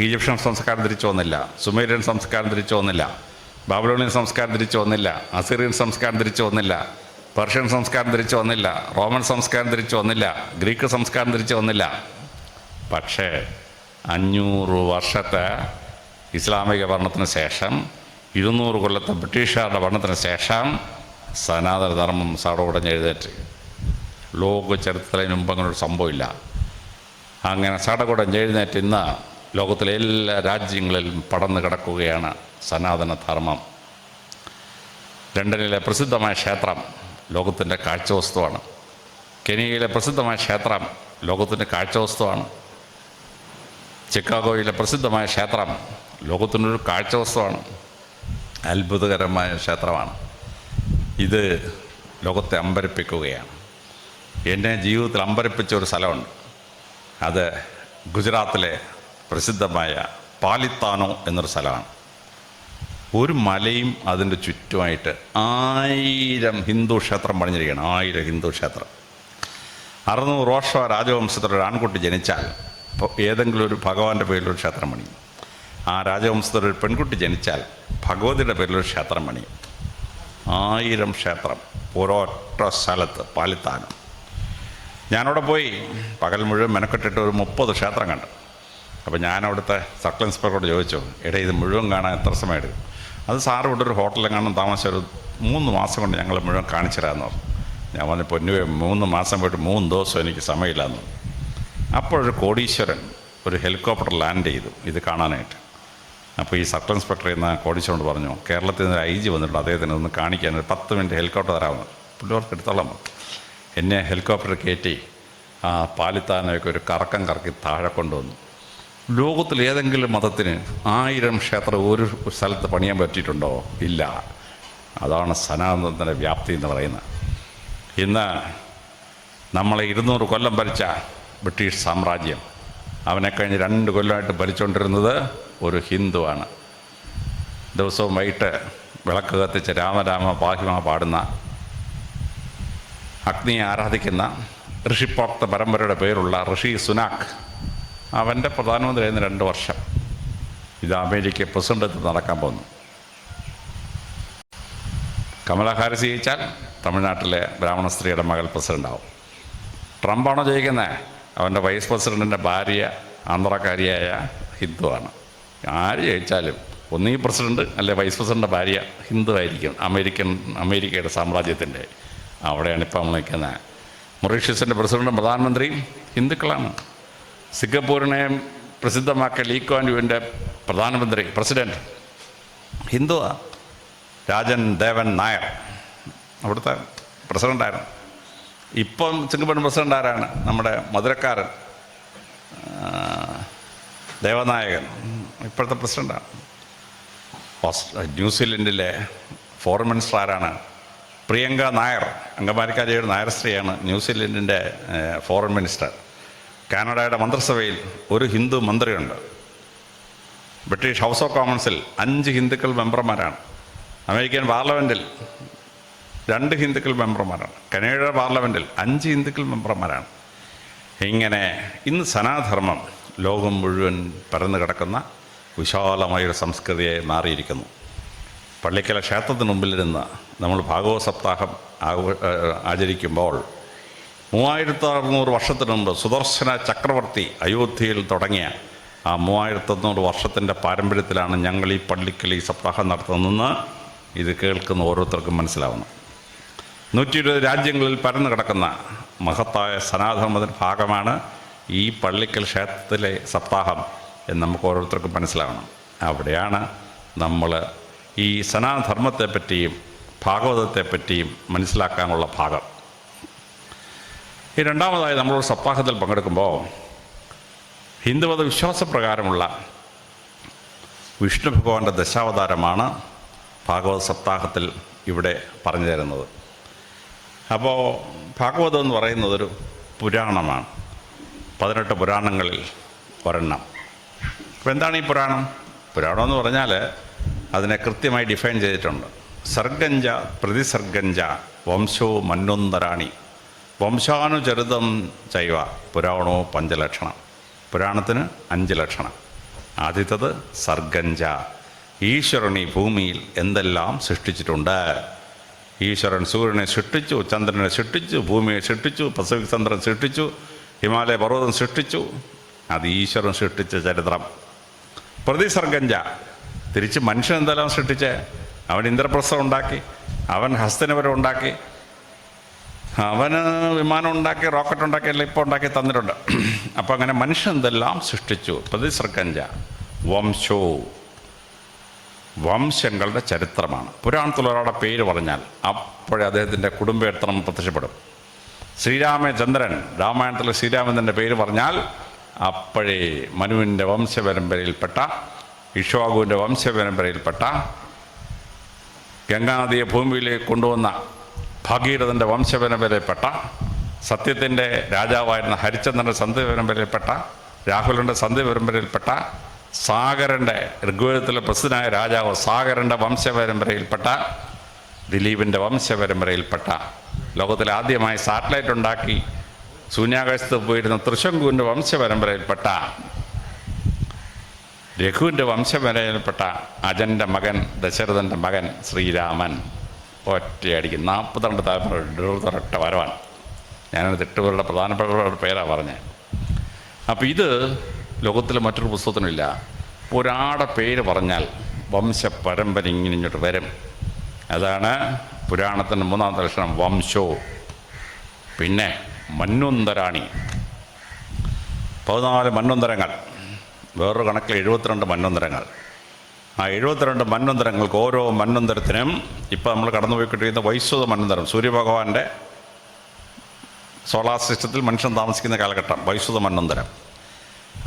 ഈജിപ്ഷ്യൻ സംസ്കാരം തിരിച്ചു വന്നില്ല, സുമേരിയൻ സംസ്കാരം തിരിച്ചു വന്നില്ല, ബാബിലോണിയൻ സംസ്കാരം തിരിച്ചു വന്നില്ല, അസീറിയൻ സംസ്കാരം തിരിച്ചു വന്നില്ല, പെർഷ്യൻ സംസ്കാരം തിരിച്ചു വന്നില്ല, റോമൻ സംസ്കാരം തിരിച്ചു വന്നില്ല, ഗ്രീക്ക് സംസ്കാരം തിരിച്ചു വന്നില്ല. പക്ഷേ 500 വർഷത്തെ ഇസ്ലാമിക ഭരണത്തിന് ശേഷം, 200 കൊല്ലത്തെ ബ്രിട്ടീഷുകാരുടെ ഭരണത്തിന് ശേഷം സനാതനധർമ്മം സടകുടഞ്ഞെഴുന്നേറ്റ്. ലോക ചരിത്രത്തിന് മുമ്പ് അങ്ങനെ ഒരു സംഭവമില്ല. അങ്ങനെ സടകുടഞ്ഞെഴുന്നേറ്റ് ഇന്ന് ലോകത്തിലെ എല്ലാ രാജ്യങ്ങളിലും പടർന്നു കിടക്കുകയാണ് സനാതനധർമ്മം. ലണ്ടനിലെ പ്രസിദ്ധമായ ക്ഷേത്രം ലോകത്തിൻ്റെ കാഴ്ചവസ്തുവാണ്. കെനിയയിലെ പ്രസിദ്ധമായ ക്ഷേത്രം ലോകത്തിൻ്റെ കാഴ്ചവസ്തുവാണ്. ചിക്കാഗോയിലെ പ്രസിദ്ധമായ ക്ഷേത്രം ലോകത്തിനൊരു കാഴ്ചവസ്തുവാണ്. അത്ഭുതകരമായ ക്ഷേത്രമാണ്. ഇത് ലോകത്തെ അമ്പരപ്പിക്കുകയാണ്. എന്നെ ജീവിതത്തിൽ അമ്പരപ്പിച്ച ഒരു സ്ഥലമുണ്ട്. അത് ഗുജറാത്തിലെ പ്രസിദ്ധമായ പാലിത്താനോ എന്നൊരു സ്ഥലമാണ്. ഒരു മലയും അതിൻ്റെ ചുറ്റുമായിട്ട് 1000 ഹിന്ദു ക്ഷേത്രം പണിഞ്ഞിരിക്കുകയാണ്. 1000 ഹിന്ദു ക്ഷേത്രം. 600 വർഷ രാജവംശത്തിലൊരു ആൺകുട്ടി ജനിച്ചാൽ ഏതെങ്കിലും ഒരു ഭഗവാന്റെ പേരിലൊരു ക്ഷേത്രം പണിയും. ആ രാജവംശത്തിലൊരു പെൺകുട്ടി ജനിച്ചാൽ ഭഗവതിയുടെ പേരിലൊരു ക്ഷേത്രം പണിയും. 1000 ക്ഷേത്രം ഒരൊറ്റ സ്ഥലത്ത്, പാലിത്താനം. ഞാനവിടെ പോയി പകൽ മുഴുവൻ മെനക്കെട്ടിട്ട് ഒരു 30 ക്ഷേത്രം കണ്ടു. അപ്പോൾ ഞാനവിടുത്തെ സർക്കിൾ ഇൻസ്പെക്ടറോട് ചോദിച്ചു, എടേ ഇത് മുഴുവൻ കാണാൻ എത്ര സമയം എടുക്കും? അത് സാറ് ഇവിടെ ഒരു ഹോട്ടലിൽ കാണാൻ താമസിച്ച ഒരു 3 മാസം കൊണ്ട് ഞങ്ങൾ മുഴുവൻ കാണിച്ചു തരാമെന്ന് പറഞ്ഞു. ഞാൻ പറഞ്ഞു, പൊന്നുവേ 3 മാസം പോയിട്ട് 3 ദിവസം എനിക്ക് സമയമില്ലാന്ന്. അപ്പോഴൊരു കോടീശ്വരൻ ഒരു ഹെലികോപ്റ്റർ ലാൻഡ് ചെയ്തു ഇത് കാണാനായിട്ട്. അപ്പോൾ ഈ സർക്കിൾ ഇൻസ്പെക്ടർ എന്ന കോടീശ്വരനോട് പറഞ്ഞു, കേരളത്തിൽ നിന്ന് IG വന്നിട്ടുണ്ട്, അദ്ദേഹത്തിന് ഒന്ന് കാണിക്കാൻ ഒരു 10 മിനിറ്റ് ഹെലികോപ്റ്റർ തരാമെന്ന്. പുള്ളിവർക്ക് എടുത്തോളാം. എന്നെ ഹെലികോപ്റ്റർ കയറ്റി ആ പാലിത്താനൊക്കെ ഒരു കറക്കം കറക്കി താഴെ കൊണ്ടുവന്നു. ലോകത്തിൽ ഏതെങ്കിലും മതത്തിന് 1000 ക്ഷേത്രം ഒരു സ്ഥലത്ത് പണിയാൻ പറ്റിയിട്ടുണ്ടോ? ഇല്ല. അതാണ് സനാതനത്തിൻ്റെ വ്യാപ്തി എന്ന് പറയുന്നത്. ഇന്ന് നമ്മളെ 200 കൊല്ലം ഭരിച്ച ബ്രിട്ടീഷ് സാമ്രാജ്യം, അവനെ കഴിഞ്ഞ് 2 കൊല്ലമായിട്ട് ഭരിച്ചുകൊണ്ടിരുന്നത് ഒരു ഹിന്ദുവാണ്. ദിവസവും വൈകിട്ട് വിളക്ക് കത്തിച്ച് രാമരാമ പാഹിമ പാടുന്ന, അഗ്നിയെ ആരാധിക്കുന്ന ഋഷിപ്രാപ്ത പരമ്പരയുടെ പേരുള്ള ഋഷി സുനാക്, അവൻ്റെ പ്രധാനമന്ത്രിയായിരുന്നു 2 വർഷം. ഇത് അമേരിക്ക പ്രസിഡന്റ് നടക്കാൻ പോകുന്നു. കമല ഹാരിസ് ജയിച്ചാൽ തമിഴ്നാട്ടിലെ ബ്രാഹ്മണ സ്ത്രീയുടെ മകൾ പ്രസിഡൻ്റാവും. ട്രംപാണോ ജയിക്കുന്നത്? അവൻ്റെ വൈസ് പ്രസിഡൻറ്റിൻ്റെ ഭാര്യ ആന്ധ്രാക്കാരിയായ ഹിന്ദുവാണ്. ആര് ജയിച്ചാലും ഒന്നീ പ്രസിഡൻറ്റ് അല്ലെ വൈസ് പ്രസിഡൻ്റെ ഭാര്യ ഹിന്ദു ആയിരിക്കും. അമേരിക്കയുടെ സാമ്രാജ്യത്തിൻ്റെ അവിടെയാണ് ഇപ്പോൾ നമ്മൾ നിൽക്കുന്നത്. മൊറീഷ്യസിൻ്റെ പ്രസിഡൻറ്റും പ്രധാനമന്ത്രിയും ഹിന്ദുക്കളാണ്. സിംഗപ്പൂരിനെ പ്രസിദ്ധമാക്കിയ ലീ ക്വാൻ യുവിൻ്റെ പ്രസിഡൻറ്റ് ഹിന്ദുവാണ്. രാജൻ ദേവൻ നായർ അവിടുത്തെ പ്രസിഡൻ്റായിരുന്നു. ഇപ്പം ചിങ്ങപ്പൻ പ്രസിഡന്റ് ആരാണ്? നമ്മുടെ മധുരക്കാരൻ ദേവനായകൻ ഇപ്പോഴത്തെ പ്രസിഡൻ്റാണ്. ന്യൂസിലൻഡിലെ ഫോറിൻ മിനിസ്റ്റർ ആരാണ്? പ്രിയങ്ക നായർ, അംഗമാലിക്കാരിയുടെ നായർ സ്ത്രീയാണ് ന്യൂസിലൻഡിൻ്റെ ഫോറിൻ മിനിസ്റ്റർ. കാനഡയുടെ മന്ത്രിസഭയിൽ ഒരു ഹിന്ദു മന്ത്രിയുണ്ട്. ബ്രിട്ടീഷ് ഹൗസ് ഓഫ് കോമൺസിൽ 5 ഹിന്ദുക്കൾ മെമ്പർമാരാണ്. അമേരിക്കൻ പാർലമെൻറ്റിൽ 2 ഹിന്ദുക്കൾ മെമ്പർമാരാണ്. കനേഡയുടെ പാർലമെൻറ്റിൽ 5 ഹിന്ദുക്കൾ മെമ്പർമാരാണ്. ഇങ്ങനെ ഇന്ന് സനാതനധർമ്മം ലോകം മുഴുവൻ പരന്നു കിടക്കുന്ന വിശാലമായൊരു സംസ്കൃതിയായി മാറിയിരിക്കുന്നു. പള്ളിക്കല ക്ഷേത്രത്തിന് മുമ്പിലിരുന്ന് നമ്മൾ ഭാഗവത സപ്താഹം ആചരിക്കുമ്പോൾ 3600 വർഷത്തിന് മുമ്പ് സുദർശന ചക്രവർത്തി അയോധ്യയിൽ തുടങ്ങിയ ആ 3600 വർഷത്തിൻ്റെ പാരമ്പര്യത്തിലാണ് ഞങ്ങൾ ഈ പള്ളിക്കൽ ഈ സപ്താഹം നടത്തുന്നതെന്ന് ഇത് കേൾക്കുന്ന ഓരോരുത്തർക്കും മനസ്സിലാവുന്നു. 120 രാജ്യങ്ങളിൽ പരന്നു കിടക്കുന്ന മഹത്തായ സനാതനധർമ്മത്തിൻ്റെ ഭാഗമാണ് ഈ പള്ളിക്കൽ ക്ഷേത്രത്തിലെ സപ്താഹം എന്ന് നമുക്ക് ഓരോരുത്തർക്കും മനസ്സിലാവണം. അവിടെയാണ് നമ്മൾ ഈ സനാതനധർമ്മത്തെപ്പറ്റിയും ഭാഗവതത്തെപ്പറ്റിയും മനസ്സിലാക്കാനുള്ള ഭാഗം. ഈ രണ്ടാമതായി നമ്മളൊരു സപ്താഹത്തിൽ പങ്കെടുക്കുമ്പോൾ ഹിന്ദുമത വിശ്വാസപ്രകാരമുള്ള വിഷ്ണു ഭഗവാന്റെ ദശാവതാരമാണ് ഭാഗവത സപ്താഹത്തിൽ ഇവിടെ പറഞ്ഞു തരുന്നത്. അപ്പോൾ ഭാഗവതം എന്ന് പറയുന്നതൊരു പുരാണമാണ്. 18 പുരാണങ്ങളിൽ ഒരെണ്ണം. അപ്പോൾ എന്താണ് ഈ പുരാണം? പുരാണം എന്ന് പറഞ്ഞാൽ അതിനെ കൃത്യമായി ഡിഫൈൻ ചെയ്തിട്ടുണ്ട്. സർഗഞ്ച പ്രതിസർഗഞ്ച വംശോ മന്വന്തരാണി വംശാനുചരിതം ചൈവ പുരാണോ 5 ലക്ഷണം. പുരാണത്തിന് 5 ലക്ഷണം. ആദ്യത്തത് സർഗഞ്ച, ഈശ്വരൻ ഈ ഭൂമിയിൽ എന്തെല്ലാം സൃഷ്ടിച്ചിട്ടുണ്ട്. ഈശ്വരൻ സൂര്യനെ സൃഷ്ടിച്ചു, ചന്ദ്രനെ സൃഷ്ടിച്ചു, ഭൂമിയെ സൃഷ്ടിച്ചു, പസഫിക് ചന്ദ്രൻ സൃഷ്ടിച്ചു, ഹിമാലയ പർവ്വതം സൃഷ്ടിച്ചു. അത് ഈശ്വരൻ സൃഷ്ടിച്ച ചരിത്രം. പ്രതിസർഗഞ്ച, തിരിച്ച് മനുഷ്യൻ എന്തെല്ലാം സൃഷ്ടിച്ചേ? അവൻ ഇന്ദ്രപ്രസ്ഥം ഉണ്ടാക്കി, അവൻ ഹസ്തനപുരം ഉണ്ടാക്കി, അവന് വിമാനം ഉണ്ടാക്കി, റോക്കറ്റ് ഉണ്ടാക്കി, എല്ലാം ഇപ്പോൾ ഉണ്ടാക്കി തന്നിട്ടുണ്ട്. അപ്പോൾ അങ്ങനെ മനുഷ്യൻ എന്തെല്ലാം സൃഷ്ടിച്ചു. പ്രതിസർഗഞ്ച വംശോ, വംശങ്ങളുടെ ചരിത്രമാണ്. പുരാണത്തിൽ ഒരാളുടെ പേര് പറഞ്ഞാൽ അപ്പോഴേ അദ്ദേഹത്തിൻ്റെ കുടുംബചരിത്രം പ്രത്യക്ഷപ്പെടും. ശ്രീരാമചന്ദ്രൻ, രാമായണത്തിലെ ശ്രീരാമചന്ദ്രൻ്റെ പേര് പറഞ്ഞാൽ അപ്പോഴേ മനുവിൻ്റെ വംശപരമ്പരയിൽപ്പെട്ട, ഇക്ഷ്വാകുവിൻ്റെ വംശപരമ്പരയിൽപ്പെട്ട, ഗംഗാനദിയെ ഭൂമിയിലേക്ക് കൊണ്ടുവന്ന ഭാഗീരഥൻ്റെ വംശപരമ്പരയിൽപ്പെട്ട, സത്യത്തിൻ്റെ രാജാവായിരുന്ന ഹരിചന്ദ്രൻ്റെ സന്ധ്യ പരമ്പരയിൽപ്പെട്ട, രാഹുലൻ്റെ സന്ധ്യ പരമ്പരയിൽപ്പെട്ട, സാഗരൻ്റെ ഋഗ്വേദത്തിലെ പ്രസിദ്ധനായ രാജാവ് സാഗരൻ്റെ വംശപരമ്പരയിൽപ്പെട്ട, ദിലീപിൻ്റെ വംശപരമ്പരയിൽപ്പെട്ട, ലോകത്തിൽ ആദ്യമായി സാറ്റലൈറ്റ് ഉണ്ടാക്കി ശൂന്യാകാശത്ത് പോയിരുന്ന തൃശങ്കുവിൻ്റെ വംശപരമ്പരയിൽപ്പെട്ട, രഘുവിൻ്റെ വംശപരമ്പരയിൽപ്പെട്ട അജൻ്റെ മകൻ ദശരഥൻ്റെ മകൻ ശ്രീരാമൻ. ഒറ്റയടിക്ക് 42 തലമുറ വരവാൻ. ഞാനത് 8 പേരുടെ പ്രധാനപ്പെട്ട പേരാണ് പറഞ്ഞത്. അപ്പോൾ ഇത് ലോകത്തിൽ മറ്റൊരു പുസ്തകത്തിനുമില്ല. ഒരാളുടെ പേര് പറഞ്ഞാൽ വംശപരമ്പര ഇങ്ങോട്ട് വരും. അതാണ് പുരാണത്തിൻ്റെ 3-ാമത്തെ ലക്ഷണം, വംശോ. പിന്നെ മന്വന്തരാണി, 14 മന്വന്തരങ്ങൾ. വേറൊരു കണക്കിൽ 72 മന്വന്തരങ്ങൾ. ആ 72 മന്വന്തരങ്ങൾക്ക് ഓരോ മന്വന്തരത്തിനും ഇപ്പോൾ നമ്മൾ കടന്നുപോയിക്കൊണ്ടിരിക്കുന്ന വൈശ്വത മന്വന്തരം, സൂര്യഭഗവാന്റെ സോളാർ സിസ്റ്റത്തിൽ മനുഷ്യൻ താമസിക്കുന്ന കാലഘട്ടം വൈശ്വത മന്വന്തരം.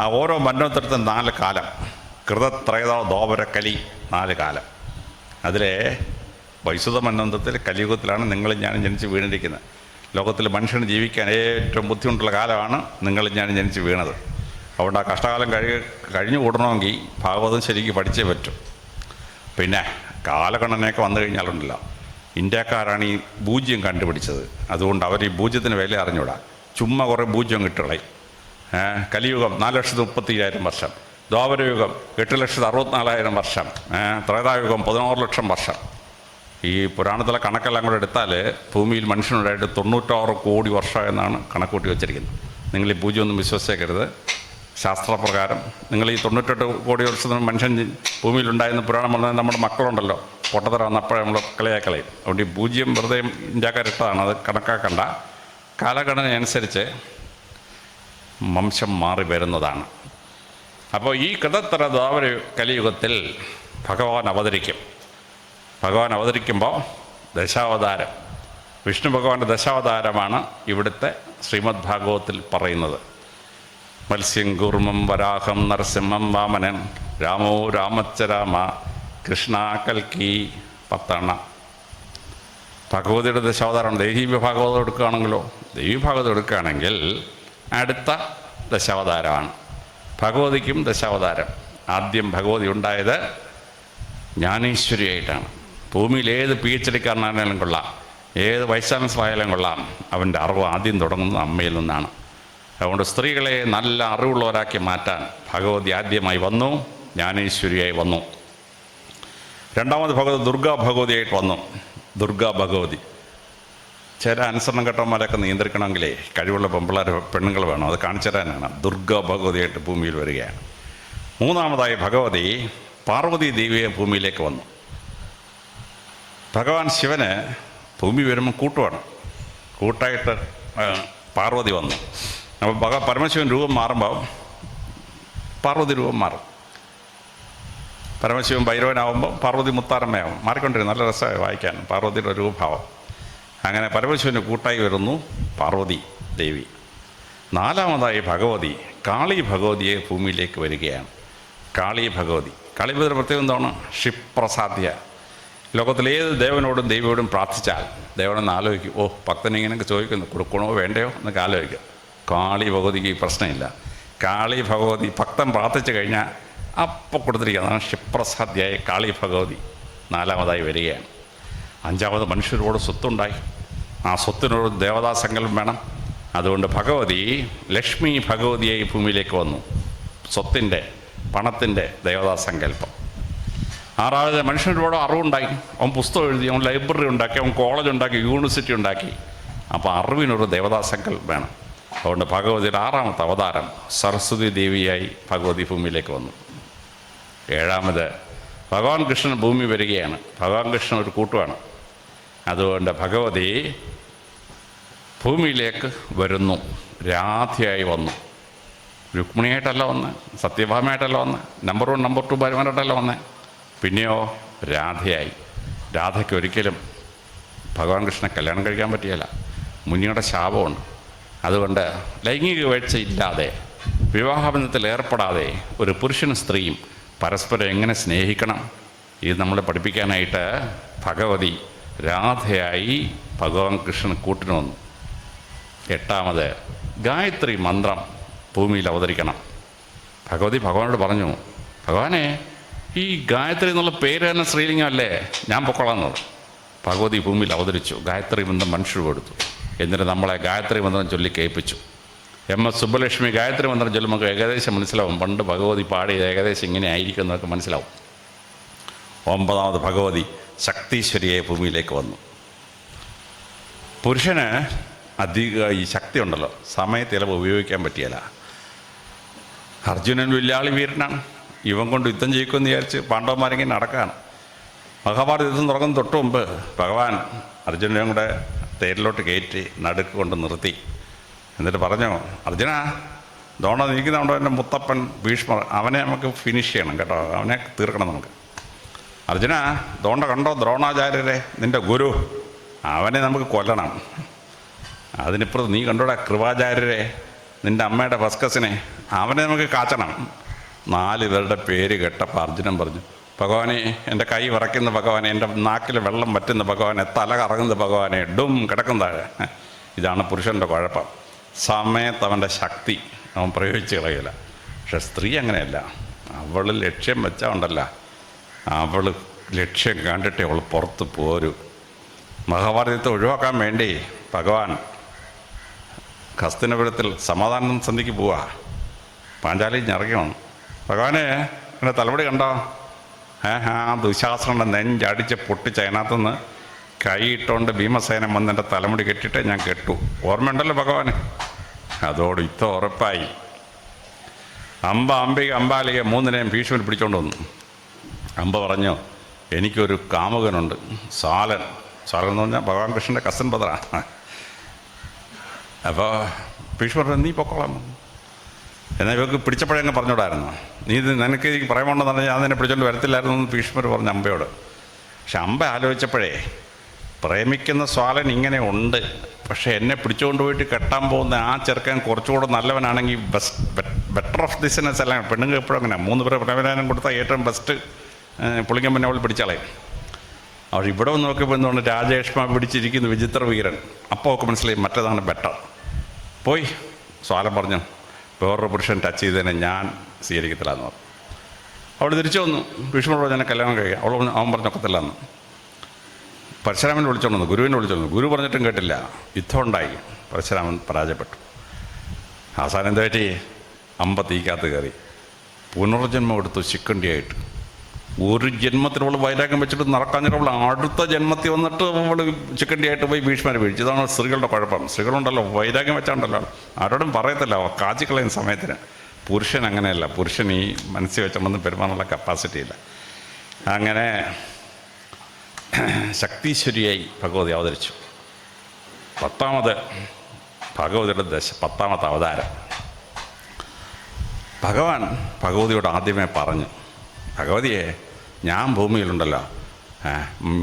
ആ ഓരോ മന്വന്തരത്തിനും 4 കാലം. കൃതത്രേത ദ്വാപര കലി 4 കാലം. അതിലെ വൈശ്വത മന്വന്തരത്തിൽ കലിയുഗത്തിലാണ് നിങ്ങളും ഞാനും ജനിച്ച് വീണിരിക്കുന്നത്. ലോകത്തിൽ മനുഷ്യന് ജീവിക്കാൻ ഏറ്റവും ബുദ്ധിമുട്ടുള്ള കാലമാണ് നിങ്ങളും ഞാനും ജനിച്ച് വീണത്. അതുകൊണ്ട് ആ കഷ്ടകാലം കഴിഞ്ഞു കൂടണമെങ്കിൽ ഭാഗവതം ശരിക്കും പഠിച്ചേ പറ്റും. പിന്നെ കാലഗണനയൊക്കെ വന്നു കഴിഞ്ഞാലുണ്ടല്ലോ, ഇന്ത്യക്കാരാണ് ഈ പൂജ്യം കണ്ടുപിടിച്ചത്. അതുകൊണ്ട് അവർ ഈ പൂജ്യത്തിന് വില അറിഞ്ഞൂടാ, ചുമ്മാ കുറേ പൂജ്യം കിട്ടുകളയും. കലിയുഗം 4,37,000 വർഷം, ദ്വാപരയുഗം 8,64,000 വർഷം, ത്രേതായുഗം 16 ലക്ഷം വർഷം. ഈ പുരാണത്തിലെ കണക്കെല്ലാം കൂടെ എടുത്താൽ ഭൂമിയിൽ മനുഷ്യനുണ്ടായിട്ട് 96 കോടി വർഷം എന്നാണ് കണക്കൂട്ടി വച്ചിരിക്കുന്നത്. നിങ്ങൾ ഈ പൂജ്യമൊന്നും വിശ്വസിച്ചേക്കരുത്. ശാസ്ത്രപ്രകാരം നിങ്ങൾ ഈ 98 കോടി വർഷത്തിന് മനുഷ്യൻ ഭൂമിയിലുണ്ടായിരുന്ന പുരാണം പറഞ്ഞാൽ നമ്മുടെ മക്കളുണ്ടല്ലോ, പൊട്ടത്തറ വന്നപ്പോഴേ നമ്മൾ കളിയാക്കളയും. അതുകൊണ്ട് ഈ പൂജ്യം വെറുതെ ഇന്ത്യക്കാരിട്ടതാണ്, അത് കണക്കാക്കണ്ട. കാലഘടന അനുസരിച്ച് വംശം മാറി വരുന്നതാണ്. അപ്പോൾ ഈ കൃതത്തര ദ്വാപര കലിയുഗത്തിൽ ഭഗവാൻ അവതരിക്കും. ഭഗവാൻ അവതരിക്കുമ്പോൾ ദശാവതാരം, വിഷ്ണു ഭഗവാന്റെ ദശാവതാരമാണ് ഇവിടുത്തെ ശ്രീമദ് ഭാഗവതത്തിൽ പറയുന്നത്. മത്സ്യം കൂർമ്മം വരാഹം നരസിംഹം വാമനൻ രാമോ രാമച്ചരാമ കൃഷ്ണ കൽക്കി 10 ഭഗവതിയുടെ ദശാവതാരമാണ്. ദേവീ ഭാഗവതം എടുക്കുകയാണെങ്കിലോ, ദേവീ ഭാഗവതം എടുക്കുകയാണെങ്കിൽ അടുത്ത ദശാവതാരമാണ്. ഭഗവതിക്കും ദശാവതാരം. ആദ്യം ഭഗവതി ഉണ്ടായത് ജ്ഞാനേശ്വരിയായിട്ടാണ്. ഭൂമിയിൽ ഏത് PhD കാരനായാലും കൊള്ളാം, ഏത് വൈസ് ചാൻസലർ ആയാലും കൊള്ളാം, അവൻ്റെ അറിവ് ആദ്യം തുടങ്ങുന്നത് അമ്മയിൽ നിന്നാണ്. അതുകൊണ്ട് സ്ത്രീകളെ നല്ല അറിവുള്ളവരാക്കി മാറ്റാൻ ഭഗവതി ആദ്യമായി വന്നു, ജ്ഞാനേശ്വരിയായി വന്നു. രണ്ടാമത് ഭഗവതി ദുർഗാ ഭഗവതിയായിട്ട് വന്നു. ദുർഗാ ഭഗവതി ചില അനുസരണം കെട്ടന്മാരൊക്കെ നിയന്ത്രിക്കണമെങ്കിലേ കഴിവുള്ള പെണ്ണുങ്ങൾ വേണം. അത് കാണിച്ചു തരാനാണ് ദുർഗാ ഭഗവതിയായിട്ട് ഭൂമിയിൽ വരികയാണ്. മൂന്നാമതായി ഭഗവതി പാർവതി ദേവിയെ ഭൂമിയിലേക്ക് വന്നു. ഭഗവാൻ ശിവന് ഭൂമി വരുമ്പോൾ കൂട്ടുവാണ്, കൂട്ടായിട്ട് പാർവതി വന്നു. അപ്പോൾ പരമശിവൻ രൂപം മാറുമ്പോൾ പാർവതി രൂപം മാറും. പരമശിവൻ ഭൈരവനാവുമ്പോൾ പാർവതി മുത്താരമ്മയാവും. മാറിക്കൊണ്ടിരുന്നു. നല്ല രസമായി വായിക്കാൻ പാർവതിയുടെ രൂപഭാവം. അങ്ങനെ പരമശിവന് കൂട്ടായി വരുന്നു പാർവതി ദേവി. നാലാമതായി ഭഗവതി കാളി ഭഗവതിയെ ഭൂമിയിലേക്ക് വരികയാണ്. കാളി ഭഗവതി. കാളി ഭഗവതിയുടെ പ്രത്യേകം എന്താണ്? ക്ഷിപ്രസാധ്യ. ലോകത്തിലേത് ദേവനോടും ദേവിയോടും പ്രാർത്ഥിച്ചാൽ ദേവനെന്ന് ആലോചിക്കും, ഓ ഭക്തനിങ്ങനെയൊക്കെ ചോദിക്കുന്നു, കൊടുക്കണോ വേണ്ടയോ എന്നൊക്കെ ആലോചിക്കും. കാളി ഭഗവതിക്ക് ഈ പ്രശ്നമില്ല. കാളി ഭഗവതി ഭക്തൻ പ്രാർത്ഥിച്ചു കഴിഞ്ഞാൽ അപ്പോൾ കൊടുത്തിരിക്കുക. അതാണ് ക്ഷിപ്രസാധ്യായ കാളി ഭഗവതി നാലാമതായി വരികയാണ്. അഞ്ചാമത് മനുഷ്യരോട് സ്വത്തുണ്ടായി. ആ സ്വത്തിനോട് ദേവതാസങ്കല്പം വേണം. അതുകൊണ്ട് ഭഗവതി ലക്ഷ്മി ഭഗവതിയായി ഭൂമിയിലേക്ക് വന്നു. സ്വത്തിൻ്റെ, പണത്തിൻ്റെ ദേവതാസങ്കല്പം. ആറാമത് മനുഷ്യനോട് അറിവുണ്ടായി. അവൻ പുസ്തകം എഴുതി, അവൻ ലൈബ്രറി ഉണ്ടാക്കി, അവൻ കോളേജ് ഉണ്ടാക്കി, യൂണിവേഴ്സിറ്റി ഉണ്ടാക്കി. അപ്പോൾ അറിവിനൊരു ദേവതാസങ്കല്പം വേണം. അതുകൊണ്ട് ഭഗവതിയുടെ ആറാമത്തെ അവതാരം സരസ്വതി ദേവിയായി ഭഗവതി ഭൂമിയിലേക്ക് വന്നു. ഏഴാമത് ഭഗവാൻ കൃഷ്ണൻ ഭൂമി വരികയാണ്. ഭഗവാൻ കൃഷ്ണൻ ഒരു കൂട്ടുമാണ്. അതുകൊണ്ട് ഭഗവതി ഭൂമിയിലേക്ക് വരുന്നു, രാധയായി വന്നു. രുക്മിണിയായിട്ടല്ല വന്ന്, സത്യഭാമയായിട്ടല്ല വന്ന്, നമ്പർ 1 നമ്പർ 2 ഭാര്യമാരായിട്ടല്ല വന്നേ. പിന്നെയോ രാധയായി. രാധയ്ക്ക് ഒരിക്കലും ഭഗവാൻ കൃഷ്ണനെ കല്യാണം കഴിക്കാൻ പറ്റിയല്ല. മുനിയുടെ ശാപമുണ്ട്. അതുകൊണ്ട് ലൈംഗിക വീഴ്ച ഇല്ലാതെ, വിവാഹബന്ധത്തിൽ ഏർപ്പെടാതെ ഒരു പുരുഷനും സ്ത്രീയും പരസ്പരം എങ്ങനെ സ്നേഹിക്കണം, ഇത് നമ്മളെ പഠിപ്പിക്കാനായിട്ട് ഭഗവതി രാധയായി ഭഗവാൻ കൃഷ്ണൻ കൂട്ടിന് വന്നു. എട്ടാമത് ഗായത്രി മന്ത്രം ഭൂമിയിൽ അവതരിക്കണം. ഭഗവതി ഭഗവാനോട് പറഞ്ഞു, ഭഗവാനെ ഈ ഗായത്രി എന്നുള്ള പേര് തന്നെ സ്ത്രീലിംഗമല്ലേ, ഞാൻ പൊക്കോളാന്നത്. ഭഗവതി ഭൂമിയിൽ അവതരിച്ചു. ഗായത്രി മന്ത്രം മനുഷ്യർ കൊടുത്തു. എന്നിട്ട് നമ്മളെ ഗായത്രി മന്ത്രം ചൊല്ലി കേൾപ്പിച്ചു. MS സുബ്ബലക്ഷ്മി ഗായത്രി മന്ത്രം ചൊല്ലുമ്പോൾ ഏകദേശം മനസ്സിലാവും. പണ്ട് ഭഗവതി പാടിയത് ഏകദേശം ഇങ്ങനെ ആയിരിക്കും എന്നൊക്കെ മനസ്സിലാവും. ഒമ്പതാമത് ഭഗവതി ശക്തീശ്വരിയെ ഭൂമിയിലേക്ക് വന്നു. പുരുഷന് അധിക ഈ ശക്തി ഉണ്ടല്ലോ, സമയത്ത് ചിലപ്പോൾ ഉപയോഗിക്കാൻ പറ്റിയല്ല. അർജുനൻ വില്ലാളി വീരനാണ്. ഇവൻ കൊണ്ട് യുദ്ധം ജയിക്കുമെന്ന് വിചാരിച്ച് പാണ്ഡവന്മാരെങ്കിലും നടക്കുകയാണ്. മഹാഭാരത യുദ്ധം തുടങ്ങുന്ന തൊട്ട് മുമ്പ് ഭഗവാൻ അർജുനനെയും കൂടെ തേരിലോട്ട് കയറ്റി നടുക്ക് കൊണ്ട് നിർത്തി. എന്നിട്ട് പറഞ്ഞു, അർജുന ദ്രോണ നീക്കുന്നുണ്ടോ എൻ്റെ മുത്തപ്പൻ ഭീഷ്മർ, അവനെ നമുക്ക് ഫിനിഷ് ചെയ്യണം കേട്ടോ, അവനെ തീർക്കണം നമുക്ക്. അർജുന കണ്ടോ ദ്രോണാചാര്യരെ, നിൻ്റെ ഗുരു, അവനെ നമുക്ക് കൊല്ലണം. അതിനിപ്പുറത്ത് നീ കണ്ടോടാ കൃപാചാര്യരെ, നിൻ്റെ അമ്മയുടെ ഭസ്കസിനെ, അവനെ നമുക്ക് കാച്ചണം. 4 പേരുടെ പേര് കേട്ടപ്പോൾ അർജുനൻ പറഞ്ഞു, ഭഗവാനെ എൻ്റെ കൈ വിറയ്ക്കുന്ന ഭഗവാനെ, എൻ്റെ നാക്കിൽ വെള്ളം പറ്റുന്ന ഭഗവാനെ, തല കറങ്ങുന്ന ഭഗവാനെ, ഡും കിടക്കുന്നതാഴെ. ഇതാണ് പുരുഷൻ്റെ കുഴപ്പം. സമയത്ത് അവൻ്റെ ശക്തി അവൻ പ്രയോഗിച്ച് കളയില്ല. പക്ഷെ സ്ത്രീ അങ്ങനെയല്ല. അവൾ ലക്ഷ്യം വെച്ചാൽ ഉണ്ടല്ല, അവൾ ലക്ഷ്യം കണ്ടിട്ടേ അവൾ പുറത്ത് പോരൂ. മഹാഭാരതത്തെ ഒഴിവാക്കാൻ വേണ്ടി ഭഗവാൻ ഹസ്തിനപുരത്തിൽ സമാധാന സന്ധിക്ക് പോവുക. പാഞ്ചാലി ഞറക്കണം. ഭഗവാനെ എൻ്റെ തലമുടി കണ്ടോ? ദുശാസനയുടെ നെഞ്ചടിച്ച് പൊട്ടിച്ച് അതിനകത്തുനിന്ന് കൈയിട്ടുകൊണ്ട് ഭീമസേനൻ വന്ന് എൻ്റെ തലമുടി കെട്ടിയിട്ട് ഞാൻ കെട്ടു. ഓർമ്മയുണ്ടല്ലോ ഭഗവാന്. അതോട് യുദ്ധം ഉറപ്പായി. അംബിക അംബാലിക 3 ഭീഷ്മൻ പിടിച്ചോണ്ട് വന്നു. അമ്പ പറഞ്ഞു, എനിക്കൊരു കാമുകനുണ്ട്, സാലൻ. സാലൻ എന്ന് പറഞ്ഞാൽ ഭഗവാൻ കൃഷ്ണൻ്റെ കസൻ ബ്രദറാണ്. അപ്പോൾ ഭീഷ്മർ നീ പൊക്കോളാം. എന്നാൽ ഇവർക്ക് പിടിച്ചപ്പോഴങ്ങ് പറഞ്ഞോടായിരുന്നു, നീ നിനക്ക് എനിക്ക് പറയാമെന്ന് പറഞ്ഞാൽ ഞാൻ നിന്നെ പിടിച്ചോണ്ട് വരത്തില്ലായിരുന്നു എന്ന് ഭീഷ്മർ പറഞ്ഞു അമ്പയോട്. പക്ഷെ അമ്പ ആലോചിച്ചപ്പോഴേ പ്രേമിക്കുന്ന സ്വാലൻ ഇങ്ങനെ ഉണ്ട്, പക്ഷേ എന്നെ പിടിച്ചുകൊണ്ട് പോയിട്ട് കെട്ടാൻ പോകുന്ന ആ ചെറുക്കൻ കുറച്ചുകൂടെ നല്ലവനാണെങ്കിൽ ബെറ്റർ ഓഫ് ദിസ്നെസ് അല്ല. പെണ്ണുങ്ങൾ എപ്പോഴും അങ്ങനെ 3 പേരെ പ്രേമനാനം കൊടുത്താൽ ഏറ്റവും ബെസ്റ്റ് പുള്ളിക്കൻ പിന്നെ അവൾ പിടിച്ചാളെ. അവർ ഇവിടെ വന്ന് നോക്കിയപ്പോൾ എന്തുകൊണ്ട് രാജേഷ്മ പിടിച്ചിരിക്കുന്നു വിചിത്ര വീരൻ. അപ്പോൾ ഒക്കെ മനസ്സിലായി മറ്റേതാണ് ബെറ്റർ. പോയി സ്വാലം പറഞ്ഞു, വേറൊരു പുരുഷൻ ടച്ച് ചെയ്തതിനെ ഞാൻ സ്വീകരിക്കത്തില്ല എന്ന് പറഞ്ഞു. അവൾ തിരിച്ചു വന്നു, ഭീഷ്മനോട് ഞാൻ കല്യാണം കഴിക്കാം. അവൻ പറഞ്ഞൊക്കത്തില്ല എന്ന്. പരശുരാമനെ വിളിച്ചോണ്ട് വന്നു, ഗുരുവിനെ വിളിച്ചോണ്ട് വന്നു. ഗുരു പറഞ്ഞിട്ടും കേട്ടില്ല. യുദ്ധം ഉണ്ടായി, പരശുരാമൻ പരാജയപ്പെട്ടു. അവസാനം എന്താ പറ്റി? തീക്കകത്ത് കയറി പുനർജന്മം എടുത്തു ശിഖണ്ഡിയായിട്ട്. ഒരു ജന്മത്തിലുള്ള വൈരാഗ്യം വെച്ചിട്ട് നടക്കാഞ്ഞിട്ടുള്ള അടുത്ത ജന്മത്തിൽ വന്നിട്ട് അവൾ ചിക്കണ്ടിയായിട്ട് പോയി ഭീഷ്മരെ വീഴ്ച. ഇതാണ് സ്ത്രീകളുടെ കുഴപ്പം. സ്ത്രീകളുണ്ടല്ലോ വൈരാഗ്യം വെച്ചാണ്ടല്ലോ ആരോടും പറയത്തില്ല, കാച്ചിക്കളയുന്ന സമയത്തിന്. പുരുഷൻ അങ്ങനെയല്ല. പുരുഷൻ ഈ മനസ്സിൽ വെച്ചോണ്ടൊന്നും പെരുമാറാനുള്ള കപ്പാസിറ്റി ഇല്ല. അങ്ങനെ ശക്തീശ്വരിയായി ഭഗവതി അവതരിച്ചു. 10ാമത് ഭഗവതിയുടെ 10ാമത്തെ അവതാരം. ഭഗവാൻ ഭഗവതിയോട് ആദ്യമേ പറഞ്ഞു, ഭഗവതിയെ, ഞാൻ ഭൂമിയിലുണ്ടല്ലോ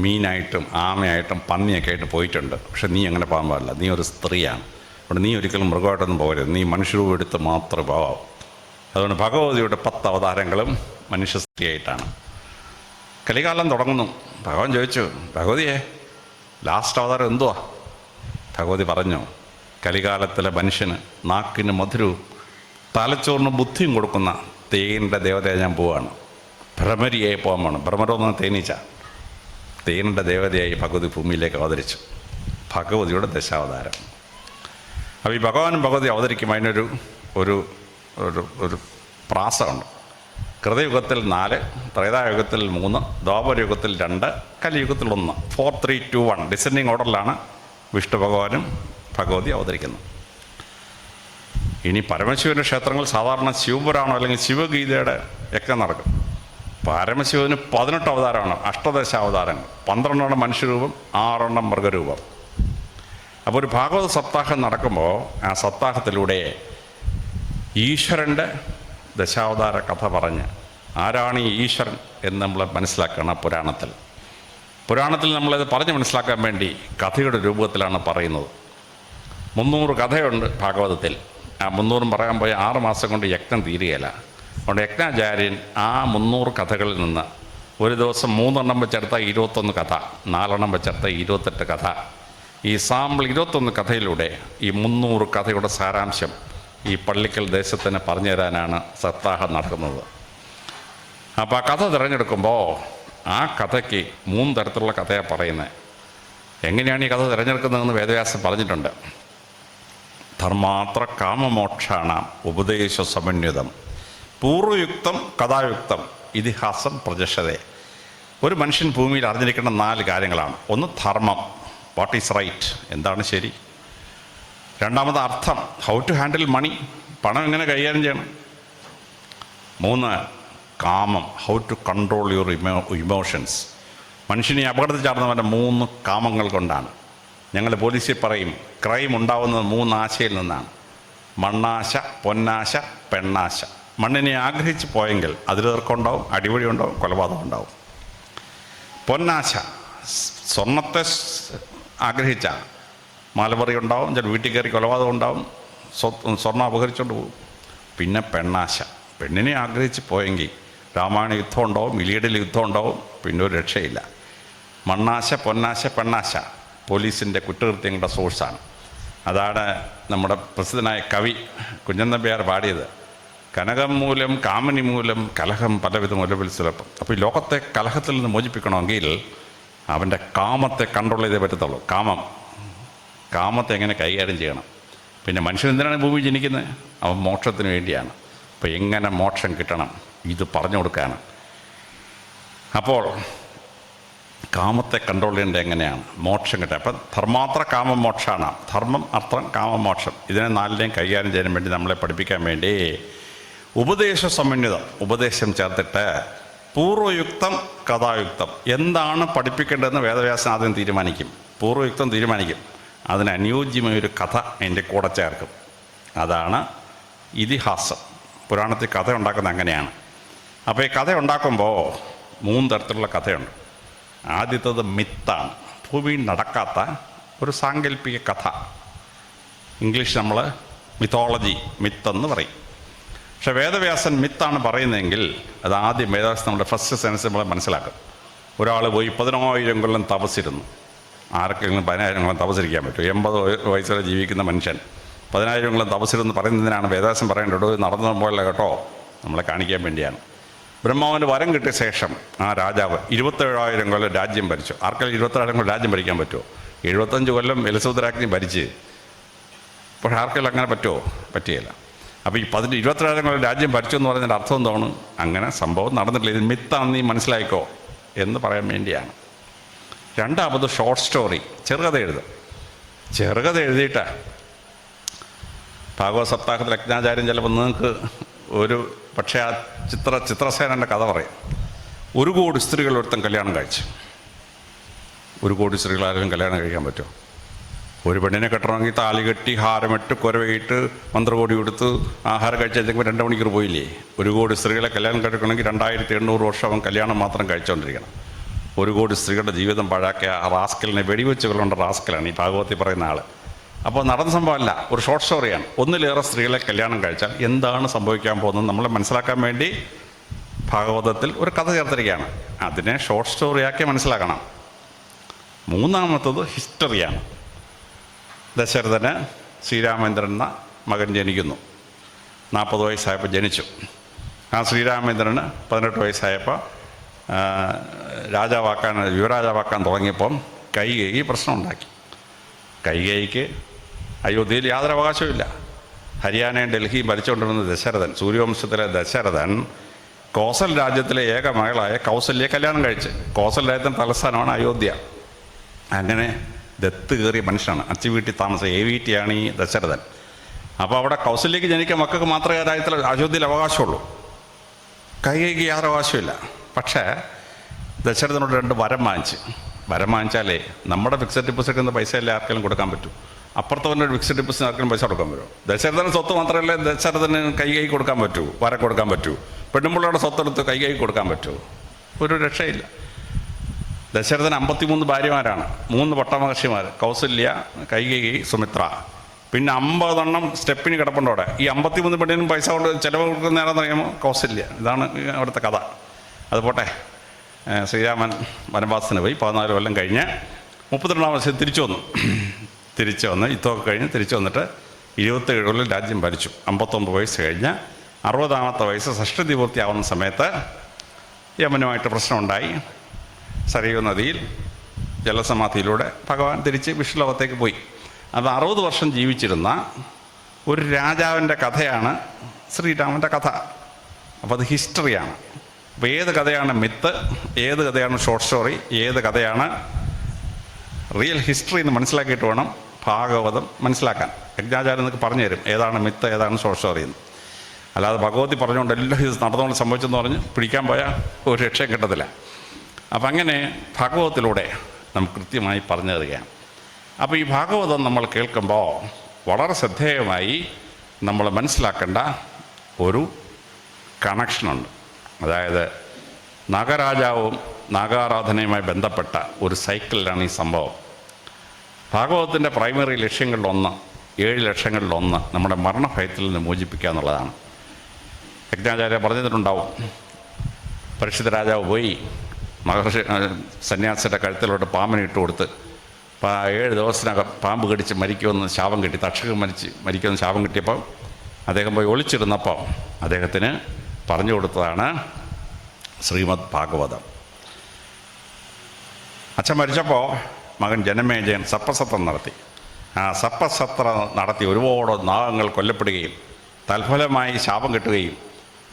മീനായിട്ടും ആമയായിട്ടും പന്നിയൊക്കെ ആയിട്ട് പോയിട്ടുണ്ട്, പക്ഷെ നീ അങ്ങനെ പോകാൻ പാടില്ല. നീ ഒരു സ്ത്രീയാണ്. അതുകൊണ്ട് നീ ഒരിക്കലും മൃഗമായിട്ടൊന്നും പോകരുത്. നീ മനുഷ്യരൂപം എടുത്ത് മാത്രമേ പോകാവൂ. അതുകൊണ്ട് ഭഗവതിയുടെ 10 അവതാരങ്ങളും മനുഷ്യ സ്ത്രീയായിട്ടാണ്. കലികാലം തുടങ്ങുന്നു. ഭഗവാൻ ചോദിച്ചു, ഭഗവതിയെ ലാസ്റ്റ് അവതാരം എന്തുവാ? ഭഗവതി പറഞ്ഞു, കലികാലത്തിലെ മനുഷ്യന് നാക്കിന് മധുരവും തലച്ചോറിന് ബുദ്ധിയും കൊടുക്കുന്ന തേനിൻ്റെ ദേവതയെ ഞാൻ പോവാണ്. ഭ്രമരിയായി പോകാൻ വേണം. ഭ്രമരമെന്ന് തേനീച്ച. തേനിൻ്റെ ദേവതയായി ഭഗവതി ഭൂമിയിലേക്ക് അവതരിച്ചു. ഭഗവതിയുടെ ദശാവതാരം. അപ്പോൾ ഈ ഭഗവാനും ഭഗവതി അവതരിക്കും. അതിനൊരു ഒരു ഒരു ഒരു പ്രാസമുണ്ട്. കൃതയുഗത്തിൽ 4, ത്രേതായുഗത്തിൽ 3, ദ്വാപരയുഗത്തിൽ 2, കലിയുഗത്തിൽ 1. 4, 3, 2, 1 ഡിസെൻഡിങ് ഓർഡറിലാണ് വിഷ്ണു ഭഗവാനും ഭഗവതി അവതരിക്കുന്നത്. ഇനി പരമശിവൻ്റെ ക്ഷേത്രങ്ങൾ സാധാരണ ശിവപുരാണം അല്ലെങ്കിൽ ശിവഗീതയുടെ ഒക്കെ നടക്കും. പരമശിവന് 18 അവതാരമാണ്, അഷ്ടദശാവതാരങ്ങൾ. 12 മനുഷ്യരൂപം, 6 മൃഗരൂപം. അപ്പോൾ ഒരു ഭാഗവത സപ്താഹം നടക്കുമ്പോൾ ആ സപ്താഹത്തിലൂടെ ഈശ്വരൻ്റെ ദശാവതാര കഥ പറഞ്ഞ് ആരാണ് ഈ ഈശ്വരൻ എന്ന് നമ്മൾ മനസ്സിലാക്കണം. പുരാണത്തിൽ നമ്മളത് പറഞ്ഞ് മനസ്സിലാക്കാൻ വേണ്ടി കഥയുടെ രൂപത്തിലാണ് പറയുന്നത്. 300 കഥയുണ്ട് ഭാഗവതത്തിൽ. ആ 300 പറയാൻ പോയി 6 മാസം കൊണ്ട് യജ്ഞം തീരുകയില്ല. അതുകൊണ്ട് യജ്ഞാചാര്യൻ ആ 300 കഥകളിൽ നിന്ന് ഒരു ദിവസം 3 എണ്ണം വെച്ചെടുത്താൽ 21 കഥ, 4 എണ്ണം വെച്ചെടുത്താൽ 28 കഥ. ഈ സാമ്പിൾ 21 കഥയിലൂടെ ഈ 300 കഥയുടെ സാരാംശം ഈ പള്ളിക്കൽ ദേശത്തിന് പറഞ്ഞു തരാനാണ് സപ്താഹം നടക്കുന്നത്. അപ്പോൾ ആ കഥ തിരഞ്ഞെടുക്കുമ്പോൾ ആ കഥയ്ക്ക് 3 തരത്തിലുള്ള കഥയാണ് പറയുന്നത്. എങ്ങനെയാണ് ഈ കഥ തിരഞ്ഞെടുക്കുന്നതെന്ന് വേദവ്യാസൻ പറഞ്ഞിട്ടുണ്ട്. ധർമാത്ര കാമമോക്ഷാണ ഉപദേശ സമന്വിതം പൂർവയുക്തം കഥായുക്തം ഇതിഹാസം പ്രജക്ഷതേ. ഒരു മനുഷ്യൻ ഭൂമിയിൽ അറിഞ്ഞിരിക്കേണ്ട 4 കാര്യങ്ങളാണ്. ഒന്ന് ധർമ്മം, വാട്ട് ഈസ് റൈറ്റ്, എന്താണ് ശരി. 2ാമത് അർത്ഥം, ഹൗ ടു ഹാൻഡിൽ മണി, പണം എങ്ങനെ കൈകാര്യം ചെയ്യണം. 3 കാമം, how to control your emotions. മനുഷ്യനെ അപകടത്തിൽ ചാടുന്നവൻ്റെ 3 കാമങ്ങൾ കൊണ്ടാണ്. ഞങ്ങൾ പോലീസിൽ പറയും ക്രൈം ഉണ്ടാവുന്നത് 3 ആശയിൽ നിന്നാണ്: മണ്ണാശ, പൊന്നാശ, പെണ്ണാശ. മണ്ണിനെ ആഗ്രഹിച്ച് പോയെങ്കിൽ അതിലേർക്കുണ്ടാവും, അടിപൊളി ഉണ്ടാവും, കൊലപാതകം ഉണ്ടാവും. പൊന്നാശ, സ്വർണത്തെ ആഗ്രഹിച്ച മാലപറി ഉണ്ടാവും, ചില വീട്ടിൽ കയറി കൊലപാതകം ഉണ്ടാവും, സ്വർണ്ണം അപഹരിച്ചുകൊണ്ട് പോകും. പിന്നെ പെണ്ണാശ, പെണ്ണിനെ ആഗ്രഹിച്ച് പോയെങ്കിൽ രാമായണ യുദ്ധം ഉണ്ടാവും, ഇലിയഡിൽ യുദ്ധം ഉണ്ടാവും, പിന്നെ ഒരു രക്ഷയില്ല. മണ്ണാശ, പൊന്നാശ, പെണ്ണാശ പോലീസിൻ്റെ കുറ്റകൃത്യങ്ങളുടെ സോഴ്സാണ്. അതാണ് നമ്മുടെ പ്രസിദ്ധനായ കവി കുഞ്ഞൻ നമ്പ്യാർ പാടിയത്: കനകം മൂലം കാമിനി മൂലം കലഹം പലവിധ മുലവിൽ സുലഭം. അപ്പോൾ ഈ ലോകത്തെ കലഹത്തിൽ നിന്ന് മോചിപ്പിക്കണമെങ്കിൽ അവൻ്റെ കാമത്തെ കൺട്രോൾ ചെയ്തേ പറ്റത്തുള്ളൂ. കാമത്തെ എങ്ങനെ കൈകാര്യം ചെയ്യണം. പിന്നെ മനുഷ്യൻ എന്തിനാണ് ഭൂമി ജനിക്കുന്നത്? അവൻ മോക്ഷത്തിന് വേണ്ടിയാണ്. അപ്പോൾ എങ്ങനെ മോക്ഷം കിട്ടണം, ഇത് പറഞ്ഞു കൊടുക്കുകയാണ്. അപ്പോൾ കാമത്തെ കൺട്രോൾ ചെയ്യേണ്ടത് എങ്ങനെയാണ്, മോക്ഷം കിട്ടുക. അപ്പം ധർമാത്ര കാമം മോക്ഷമാണ്. ധർമ്മം, അർത്ഥം, കാമം, മോക്ഷം. ഇതിനെ 4നെയും കൈകാര്യം ചെയ്യാൻ വേണ്ടി നമ്മളെ പഠിപ്പിക്കാൻ വേണ്ടി ഉപദേശ സമന്വിതം, ഉപദേശം ചേർത്തിട്ട് പൂർവ്വയുക്തം കഥായുക്തം. എന്താണ് പഠിപ്പിക്കേണ്ടതെന്ന് വേദവ്യാസൻ ആദ്യം തീരുമാനിക്കും. പൂർവ്വയുക്തം തീരുമാനിക്കും, അതിന് അനുയോജ്യമായൊരു കഥ അതിൻ്റെ കൂടെ ചേർക്കും. അതാണ് ഇതിഹാസം. പുരാണത്തിൽ കഥ ഉണ്ടാക്കുന്നത് അങ്ങനെയാണ്. അപ്പോൾ ഈ കഥ ഉണ്ടാക്കുമ്പോൾ 3 തരത്തിലുള്ള കഥയുണ്ട്. ആദ്യത്തേത് മിത്താണ്, ഭൂമിയിൽ നടക്കാത്ത ഒരു സാങ്കല്പിക കഥ. ഇംഗ്ലീഷ് നമ്മൾ മിത്തോളജി, മിത്തെന്ന് പറയും. പക്ഷെ വേദവ്യാസൻ മിത്താണ് പറയുന്നതെങ്കിൽ അത് ആദ്യം വേദവ്യാസം നമ്മുടെ ഫസ്റ്റ് സെൻസ് നമ്മൾ മനസ്സിലാക്കും. ഒരാൾ പോയി 10,000 കൊല്ലം തപസ്സിരുന്നു. ആർക്കെങ്കിലും 10,000 കൊല്ലം തപസ്സിരിക്കാൻ പറ്റും? 80 വയസ്സ് വരെ ജീവിക്കുന്ന മനുഷ്യൻ 10,000 കൊല്ലം തപസ്സിരുന്ന് പറയുന്നതിനാണ് വേദവ്യാസം പറയേണ്ടത്. നടന്നു പോലെ കേട്ടോ, നമ്മളെ കാണിക്കാൻ വേണ്ടിയാണ്. ബ്രഹ്മാവിന് വരം കിട്ടിയ ശേഷം ആ രാജാവ് 27,000 കൊല്ലം രാജ്യം ഭരിച്ചു. ആർക്കെങ്കിലും 27,000 കൊല്ലം രാജ്യം ഭരിക്കാൻ പറ്റുമോ? 75 കൊല്ലം എലിസബത്ത് രാജ്ഞി ഭരിച്ച്. പക്ഷേ ആർക്കെങ്കിലും അങ്ങനെ പറ്റുമോ? പറ്റുകയില്ല. അപ്പോൾ ഈ 27,000 കൊല്ലം രാജ്യം ഭരിച്ചു എന്ന് പറയുന്നതിൻ്റെ അർത്ഥം എന്താണ്? അങ്ങനെ സംഭവം നടന്നിട്ടില്ല, ഇത് മിത്താന്ന് നീ മനസ്സിലായിക്കോ എന്ന് പറയാൻ വേണ്ടിയാണ്. രണ്ടാമത് ഷോർട്ട് സ്റ്റോറി, ചെറുകഥ എഴുതും. ചെറുകഥ എഴുതിയിട്ട് ഭാഗവത സപ്താഹത്തിൽ അജ്ഞാചാര്യം ചിലപ്പോൾ നിങ്ങൾക്ക് ഒരു പക്ഷേ ആ ചിത്രസേനൻ്റെ കഥ പറയും. 1 കോടി സ്ത്രീകൾ ഒരുത്തൻ കല്യാണം കഴിച്ചു. 1 കോടി സ്ത്രീകൾ ആരെങ്കിലും കല്യാണം കഴിക്കാൻ പറ്റുമോ? ഒരു പെണ്ണിനെ കെട്ടണമെങ്കിൽ താലി കെട്ടി, ഹാരമിട്ട്, കുരവയിട്ട്, മന്ത്രകോടി കൊടുത്ത് ആഹാരം കഴിച്ചെങ്കിൽ 2 മണിക്കൂർ പോയില്ലേ? 1 കോടി സ്ത്രീകളെ കല്യാണം കഴിക്കണമെങ്കിൽ 2800 വർഷം അവൻ കല്യാണം മാത്രം കഴിച്ചുകൊണ്ടിരിക്കണം. 1 കോടി സ്ത്രീകളുടെ ജീവിതം പാഴാക്കിയ ആ റാസ്കലിനെ വെടിവെച്ച് കൊല്ലേണ്ട റാസ്കലാണ് ഈ ഭാഗവത്തിൽ പറയുന്ന ആൾ. അപ്പോൾ നടന്ന സംഭവമല്ല, ഒരു ഷോർട്ട് സ്റ്റോറിയാണ്. ഒന്നിലേറെ സ്ത്രീകളെ കല്യാണം കഴിച്ചാൽ എന്താണ് സംഭവിക്കാൻ പോകുന്നത് നമ്മളെ മനസ്സിലാക്കാൻ വേണ്ടി ഭാഗവതത്തിൽ ഒരു കഥ ചേർത്തിരിക്കുകയാണ്. അതിനെ ഷോർട്ട് സ്റ്റോറിയാക്കി മനസ്സിലാക്കണം. മൂന്നാമത്തത് ഹിസ്റ്ററിയാണ്. ദശരഥന് ശ്രീരാമചന്ദ്രൻ എന്ന മകൻ ജനിക്കുന്നു. 40 വയസ്സായപ്പോൾ ജനിച്ചു. ആ ശ്രീരാമചന്ദ്രന് 18 വയസ്സായപ്പോൾ യുവരാജാവാക്കാൻ തുടങ്ങിയപ്പം കൈകേയി പ്രശ്നം ഉണ്ടാക്കി. കൈകേയിക്ക് അയോധ്യയിൽ യാതൊരു അവകാശവുമില്ല. ഹരിയാനയും ഡൽഹിയും ഭരിച്ചുകൊണ്ടിരുന്ന ദശരഥൻ, സൂര്യവംശത്തിലെ ദശരഥൻ കോസൽ രാജ്യത്തിലെ ഏക മകളായ കൗസല്യെ കല്യാണം കഴിച്ച്. കോസൽ രാജ്യത്തിൻ്റെ തലസ്ഥാനമാണ് അയോധ്യ. അങ്ങനെ ദത്ത് കയറിയ മനുഷ്യനാണ്. അച്ചി വീട്ടിൽ താമസം ഏവീറ്റിയാണ് ഈ ദശരഥൻ. അപ്പോൾ അവിടെ കൗസല്യക്ക് ജനിക്കാൻ മക്കൾക്ക് മാത്രമേ രാജ്യത്തിൽ അയോധ്യയിൽ അവകാശമുള്ളൂ. കൈകേയിക്ക് യാതൊരു അവകാശമില്ല. പക്ഷേ ദശരഥനോട് 2 വരം വാങ്ങിച്ചാലേ നമ്മുടെ ഫിക്സഡ് ഡിപ്പോസിറ്റ് എടുക്കുന്ന പൈസ അല്ലേ ആർക്കെങ്കിലും കൊടുക്കാൻ പറ്റൂ. അപ്പുറത്തവനൊരു ഫിക്സഡ് ഡിപ്പോസിറ്റ് ആർക്കെങ്കിലും പൈസ കൊടുക്കാൻ പറ്റുമോ? ദശരഥന് സ്വത്ത് മാത്രമല്ലേ ദശരഥന് കൈകൈ കൊടുക്കാൻ പറ്റൂ, വരം കൊടുക്കാൻ പറ്റൂ. പെണ്ണുമ്പിള്ളയുടെ സ്വത്തെടുത്ത് കൈകൈ കൊടുക്കാൻ പറ്റുമോ? ഒരു രക്ഷയില്ല. ദശരഥന് 53 ഭാര്യമാരാണ്, 3 പട്ടമഹർഷിമാർ, കൗസല്യ, കൈകേയി, സുമിത്ര. പിന്നെ 50 എണ്ണം സ്റ്റെപ്പിന് കിടപ്പുണ്ടോടെ. ഈ 53 പെണ്ണിനും പൈസ കൊണ്ട് ചിലവ് കൊടുക്കുന്ന നേരം അറിയാമോ? കൗസല്യ. ഇതാണ് അവിടുത്തെ കഥ. അതുപോട്ടെ, ശ്രീരാമൻ വനവാസത്തിന് പോയി 14 കൊല്ലം കഴിഞ്ഞ് 32-ാം വർഷം തിരിച്ചു വന്ന് യുദ്ധമൊക്കെ കഴിഞ്ഞ് തിരിച്ചു വന്നിട്ട് 27 കൊല്ലം രാജ്യം ഭരിച്ചു. 59 വയസ്സ് കഴിഞ്ഞ് 60-ാമത്തെ വയസ്സ് ഷഷ്ഠി പൂർത്തിയാവുന്ന സമയത്ത് യമനുമായിട്ട് പ്രശ്നമുണ്ടായി. സരയൂ നദിയിൽ ജലസമാധിയിലൂടെ ഭഗവാൻ തിരിച്ച് വിഷ്ണുലോകത്തേക്ക് പോയി. അത് 60 വർഷം ജീവിച്ചിരുന്ന ഒരു രാജാവിൻ്റെ കഥയാണ് ശ്രീരാമൻ്റെ കഥ. അപ്പോൾ അത് ഹിസ്റ്ററിയാണ്. അപ്പോൾ ഏത് കഥയാണ് മിത്ത്, ഏത് കഥയാണ് ഷോർട്ട് സ്റ്റോറി, ഏത് കഥയാണ് റിയൽ ഹിസ്റ്ററി എന്ന് മനസ്സിലാക്കിയിട്ട് വേണം ഭാഗവതം മനസ്സിലാക്കാൻ. യജ്ഞാചാര്യം എന്നൊക്കെ പറഞ്ഞു തരും ഏതാണ് മിത്ത്, ഏതാണ് ഷോർട്ട് സ്റ്റോറി എന്ന്. അല്ലാതെ ഭഗവതി പറഞ്ഞുകൊണ്ട് എല്ലാം ഇത് നടന്നുകൊണ്ട് സംഭവിച്ചെന്ന് പറഞ്ഞ് പിടിക്കാൻ പോയാൽ ഒരു രക്ഷയും കിട്ടത്തില്ല. അപ്പം അങ്ങനെ ഭാഗവതത്തിലൂടെ നമുക്ക് കൃത്യമായി പറഞ്ഞു തരികയാണ്. അപ്പോൾ ഈ ഭാഗവതം നമ്മൾ കേൾക്കുമ്പോൾ വളരെ ശ്രദ്ധേയമായി നമ്മൾ മനസ്സിലാക്കേണ്ട ഒരു കണക്ഷനുണ്ട്. അതായത് നാഗരാജാവും നാഗാരാധനയുമായി ബന്ധപ്പെട്ട ഒരു സൈക്കിളിലാണ് ഈ സംഭവം. ഭാഗവതത്തിൻ്റെ പ്രൈമറി ലക്ഷ്യങ്ങളിലൊന്ന്, 7 ലക്ഷ്യങ്ങളിലൊന്ന് നമ്മുടെ മരണഭയത്തിൽ നിന്ന് മോചിപ്പിക്കുക എന്നുള്ളതാണ്. യജ്ഞാചാര്യ പറഞ്ഞിട്ടുണ്ടാവും, പരീക്ഷിത രാജാവ് പോയി മഹർഷി സന്യാസിയുടെ കഴുത്തിലോട്ട് പാമ്പിനെ ഇട്ട് കൊടുത്ത് 7 ദിവസത്തിനകം പാമ്പ് കടിച്ച് മരിക്കുമെന്ന് ശാപം കിട്ടി, തക്ഷകൻ മരിക്കുമെന്ന് ശാപം കിട്ടിയപ്പോൾ അദ്ദേഹം പോയി ഒളിച്ചിരുന്നപ്പോൾ അദ്ദേഹത്തിന് പറഞ്ഞു കൊടുത്തതാണ് ശ്രീമദ് ഭാഗവതം. അച്ഛൻ മരിച്ചപ്പോൾ മകൻ ജനമേജയൻ സർപ്പസത്രം നടത്തി. ആ സർപ്പസത്രം നടത്തി ഒരുപാട് നാഗങ്ങൾ കൊല്ലപ്പെടുകയും തൽഫലമായി ശാപം കിട്ടുകയും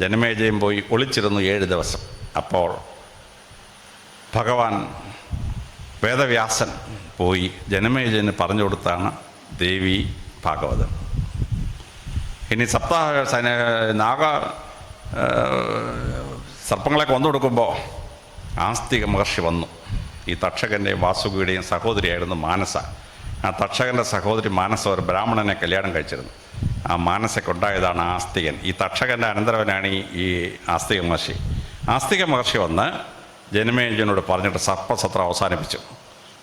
ജനമേജയൻ പോയി ഒളിച്ചിരുന്നു 7 ദിവസം. അപ്പോൾ ഭഗവാൻ വേദവ്യാസൻ പോയി ജനമേജയന് പറഞ്ഞു കൊടുത്താണ് ദേവി ഭാഗവതം. ഇനി സർപ്പങ്ങളെ കൊന്നു കൊടുക്കുമ്പോൾ ആസ്തിക മഹർഷി വന്നു. ഈ തക്ഷകൻ്റെയും വാസുകിയുടെയും സഹോദരിയായിരുന്നു മാനസ. ആ തക്ഷകൻ്റെ സഹോദരി മാനസ ഒരു ബ്രാഹ്മണനെ കല്യാണം കഴിച്ചിരുന്നു. ആ മാനസയ്ക്കുണ്ടായതാണ് ആസ്തികൻ. ഈ തക്ഷകൻ്റെ അനന്തരവനാണ് ഈ ആസ്തിക മഹർഷി. ആസ്തിക മഹർഷി വന്ന് ജനമേജയനോട് പറഞ്ഞിട്ട് സർപ്പസത്രം അവസാനിപ്പിച്ചു.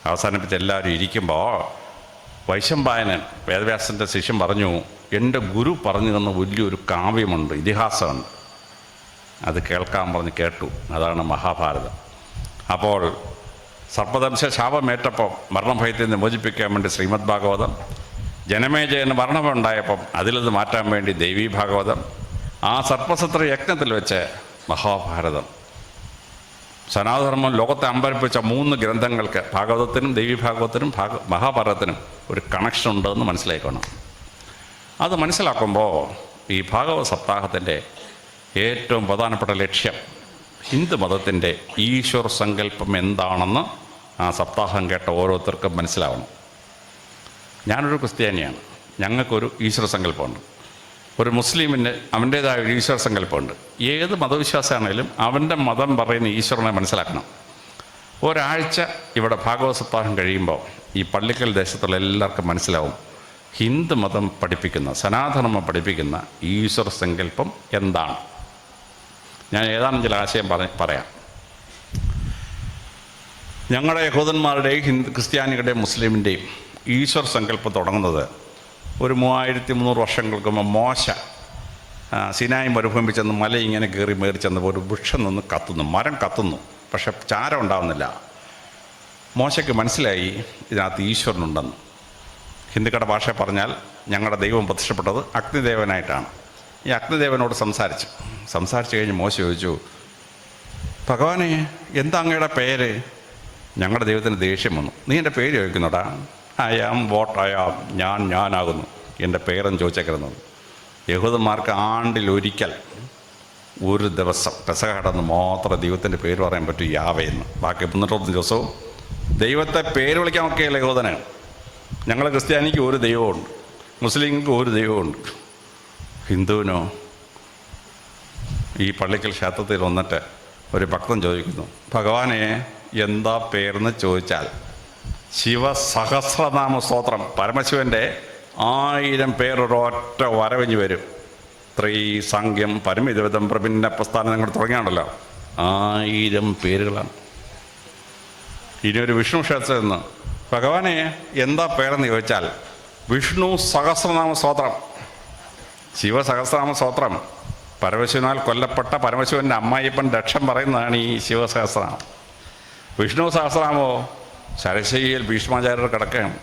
അവസാനിപ്പിച്ച് എല്ലാവരും ഇരിക്കുമ്പോൾ വൈശമ്പായനൻ വേദവ്യാസൻ്റെ ശിഷ്യൻ പറഞ്ഞു, എൻ്റെ ഗുരു പറഞ്ഞു തന്ന വലിയൊരു കാവ്യമുണ്ട്, ഇതിഹാസമുണ്ട്, അത് കേൾക്കാൻ പറഞ്ഞ് കേട്ടു. അതാണ് മഹാഭാരതം. അപ്പോൾ സർപ്പദംശ ശാപമേറ്റപ്പം മരണഭയത്തിൽ നിന്ന് മോചിപ്പിക്കാൻ വേണ്ടി ശ്രീമദ് ഭാഗവതം, ജനമേജയന് മരണമുണ്ടായപ്പം അതിൽ നിന്ന് മാറ്റാൻ വേണ്ടി ദേവീ ഭാഗവതം, ആ സർപ്പസത്ര യജ്ഞത്തിൽ വെച്ച് മഹാഭാരതം. സനാതനധർമ്മം ലോകത്തെ അമ്പരപ്പിച്ച 3 ഗ്രന്ഥങ്ങൾക്ക് ഭാഗവതത്തിനും ദേവീ ഭാഗവതത്തിനും മഹാഭാരതത്തിനും ഒരു കണക്ഷൻ ഉണ്ടെന്ന് മനസ്സിലാക്കണം. അത് മനസ്സിലാക്കുമ്പോൾ ഈ ഭാഗവത സപ്താഹത്തിൻ്റെ ഏറ്റവും പ്രധാനപ്പെട്ട ലക്ഷ്യം ഹിന്ദു മതത്തിൻ്റെ ഈശ്വര സങ്കല്പം എന്താണെന്ന് ആ സപ്താഹം കേട്ട ഓരോരുത്തർക്കും മനസ്സിലാവണം. ഞാനൊരു ക്രിസ്ത്യാനിയാണ്, ഞങ്ങൾക്കൊരു ഈശ്വര സങ്കല്പമുണ്ട്. ഒരു മുസ്ലിമിന് അവൻ്റേതായ ഒരു ഈശ്വര സങ്കല്പമുണ്ട്. ഏത് മതവിശ്വാസമാണെങ്കിലും അവൻ്റെ മതം പറയുന്ന ഈശ്വരനെ മനസ്സിലാക്കണം. ഒരാഴ്ച ഇവിടെ ഭാഗവത സപ്താഹം കഴിയുമ്പോൾ ഈ പള്ളിക്കൽ ദേശത്തുള്ള എല്ലാവർക്കും മനസ്സിലാവും ഹിന്ദു മതം പഠിപ്പിക്കുന്ന, സനാതനമം പഠിപ്പിക്കുന്ന ഈശ്വര സങ്കല്പം എന്താണ്. ഞാൻ ഏതാനും ചില ആശയം പറയാം. ഞങ്ങളുടെ യഹൂദന്മാരുടെയും ക്രിസ്ത്യാനികളുടെയും മുസ്ലിമിൻ്റെയും ഈശ്വര സങ്കല്പം തുടങ്ങുന്നത് ഒരു 3300 വർഷങ്ങൾക്ക് മുമ്പ് മോശ സിനായി മരുഭൂമി ചെന്ന് മല ഇങ്ങനെ കയറി മേറി ചെന്നപ്പോൾ ഒരു വൃക്ഷം നിന്ന് കത്തുന്നു, മരം കത്തുന്നു, പക്ഷെ ചാരം ഉണ്ടാവുന്നില്ല. മോശയ്ക്ക് മനസ്സിലായി ഇതിനകത്ത് ഈശ്വരനുണ്ടെന്ന്. ഹിന്ദുക്കളുടെ ഭാഷ പറഞ്ഞാൽ ഞങ്ങളുടെ ദൈവം പ്രത്യക്ഷപ്പെട്ടത് അഗ്നിദേവനായിട്ടാണ്. ഈ അഗ്നിദേവനോട് സംസാരിച്ച് കഴിഞ്ഞ് മോശ ചോദിച്ചു, ഭഗവാനെ എന്താ അങ്ങയുടെ പേര്? ഞങ്ങളുടെ ദൈവത്തിന് ദേഷ്യം വന്നു. നീ എൻ്റെ പേര് ചോദിക്കുന്നടാ. I am what I am, ഞാനാകുന്നു, എൻ്റെ പേരെന്ന് ചോദിച്ചേക്കുന്നത്. യഹൂദന്മാർക്ക് ആണ്ടിലൊരിക്കൽ ഒരു ദിവസം പെസഹ കടന്ന് മാത്രം ദൈവത്തിൻ്റെ പേര് പറയാൻ പറ്റും, യാവയെന്ന്. ബാക്കി 365 ദിവസവും ദൈവത്തെ പേര് വിളിക്കാൻ ഒക്കെയല്ല യഹൂദനാണ്. ഞങ്ങൾ ക്രിസ്ത്യാനിക്ക് ഒരു ദൈവമുണ്ട്, മുസ്ലിങ്ങൾക്ക് ഒരു ദൈവമുണ്ട്. ഹിന്ദുവിനോ? ഈ പള്ളിക്കൽ ക്ഷേത്രത്തിൽ വന്നിട്ട് ഒരു ഭക്തൻ ചോദിക്കുന്നു, ഭഗവാനെ എന്താ പേരെന്ന് ചോദിച്ചാൽ ശിവസഹസ്രനാമ സ്തോത്രം, പരമശിവൻ്റെ 1000 പേരൊരൊറ്റ വരവഞ്ഞ് വരും. ത്രിസംഖ്യം പരിമിതവിധം പ്രഭിന്ന പ്രസ്ഥാനം നിങ്ങൾ തുടങ്ങിയാണല്ലോ, 1000 പേരുകളാണ്. ഇനിയൊരു വിഷ്ണു ക്ഷേത്രത്തിൽ നിന്ന് ഭഗവാനെ എന്താ പേരെന്ന് ചോദിച്ചാൽ വിഷ്ണു സഹസ്രനാമ സ്തോത്രം, ശിവസഹസ്രനാമ സ്തോത്രം. പരമശിവനാൽ കൊല്ലപ്പെട്ട പരമശിവൻ്റെ അമ്മായിപ്പൻ ദക്ഷൻ പറയുന്നതാണ് ഈ ശിവസഹസ്രനാമം. വിഷ്ണു സഹസ്രനാമോ ശരശയ്യയിൽ ഭീഷ്മാചാര്യർ കിടക്കുകയാണ്.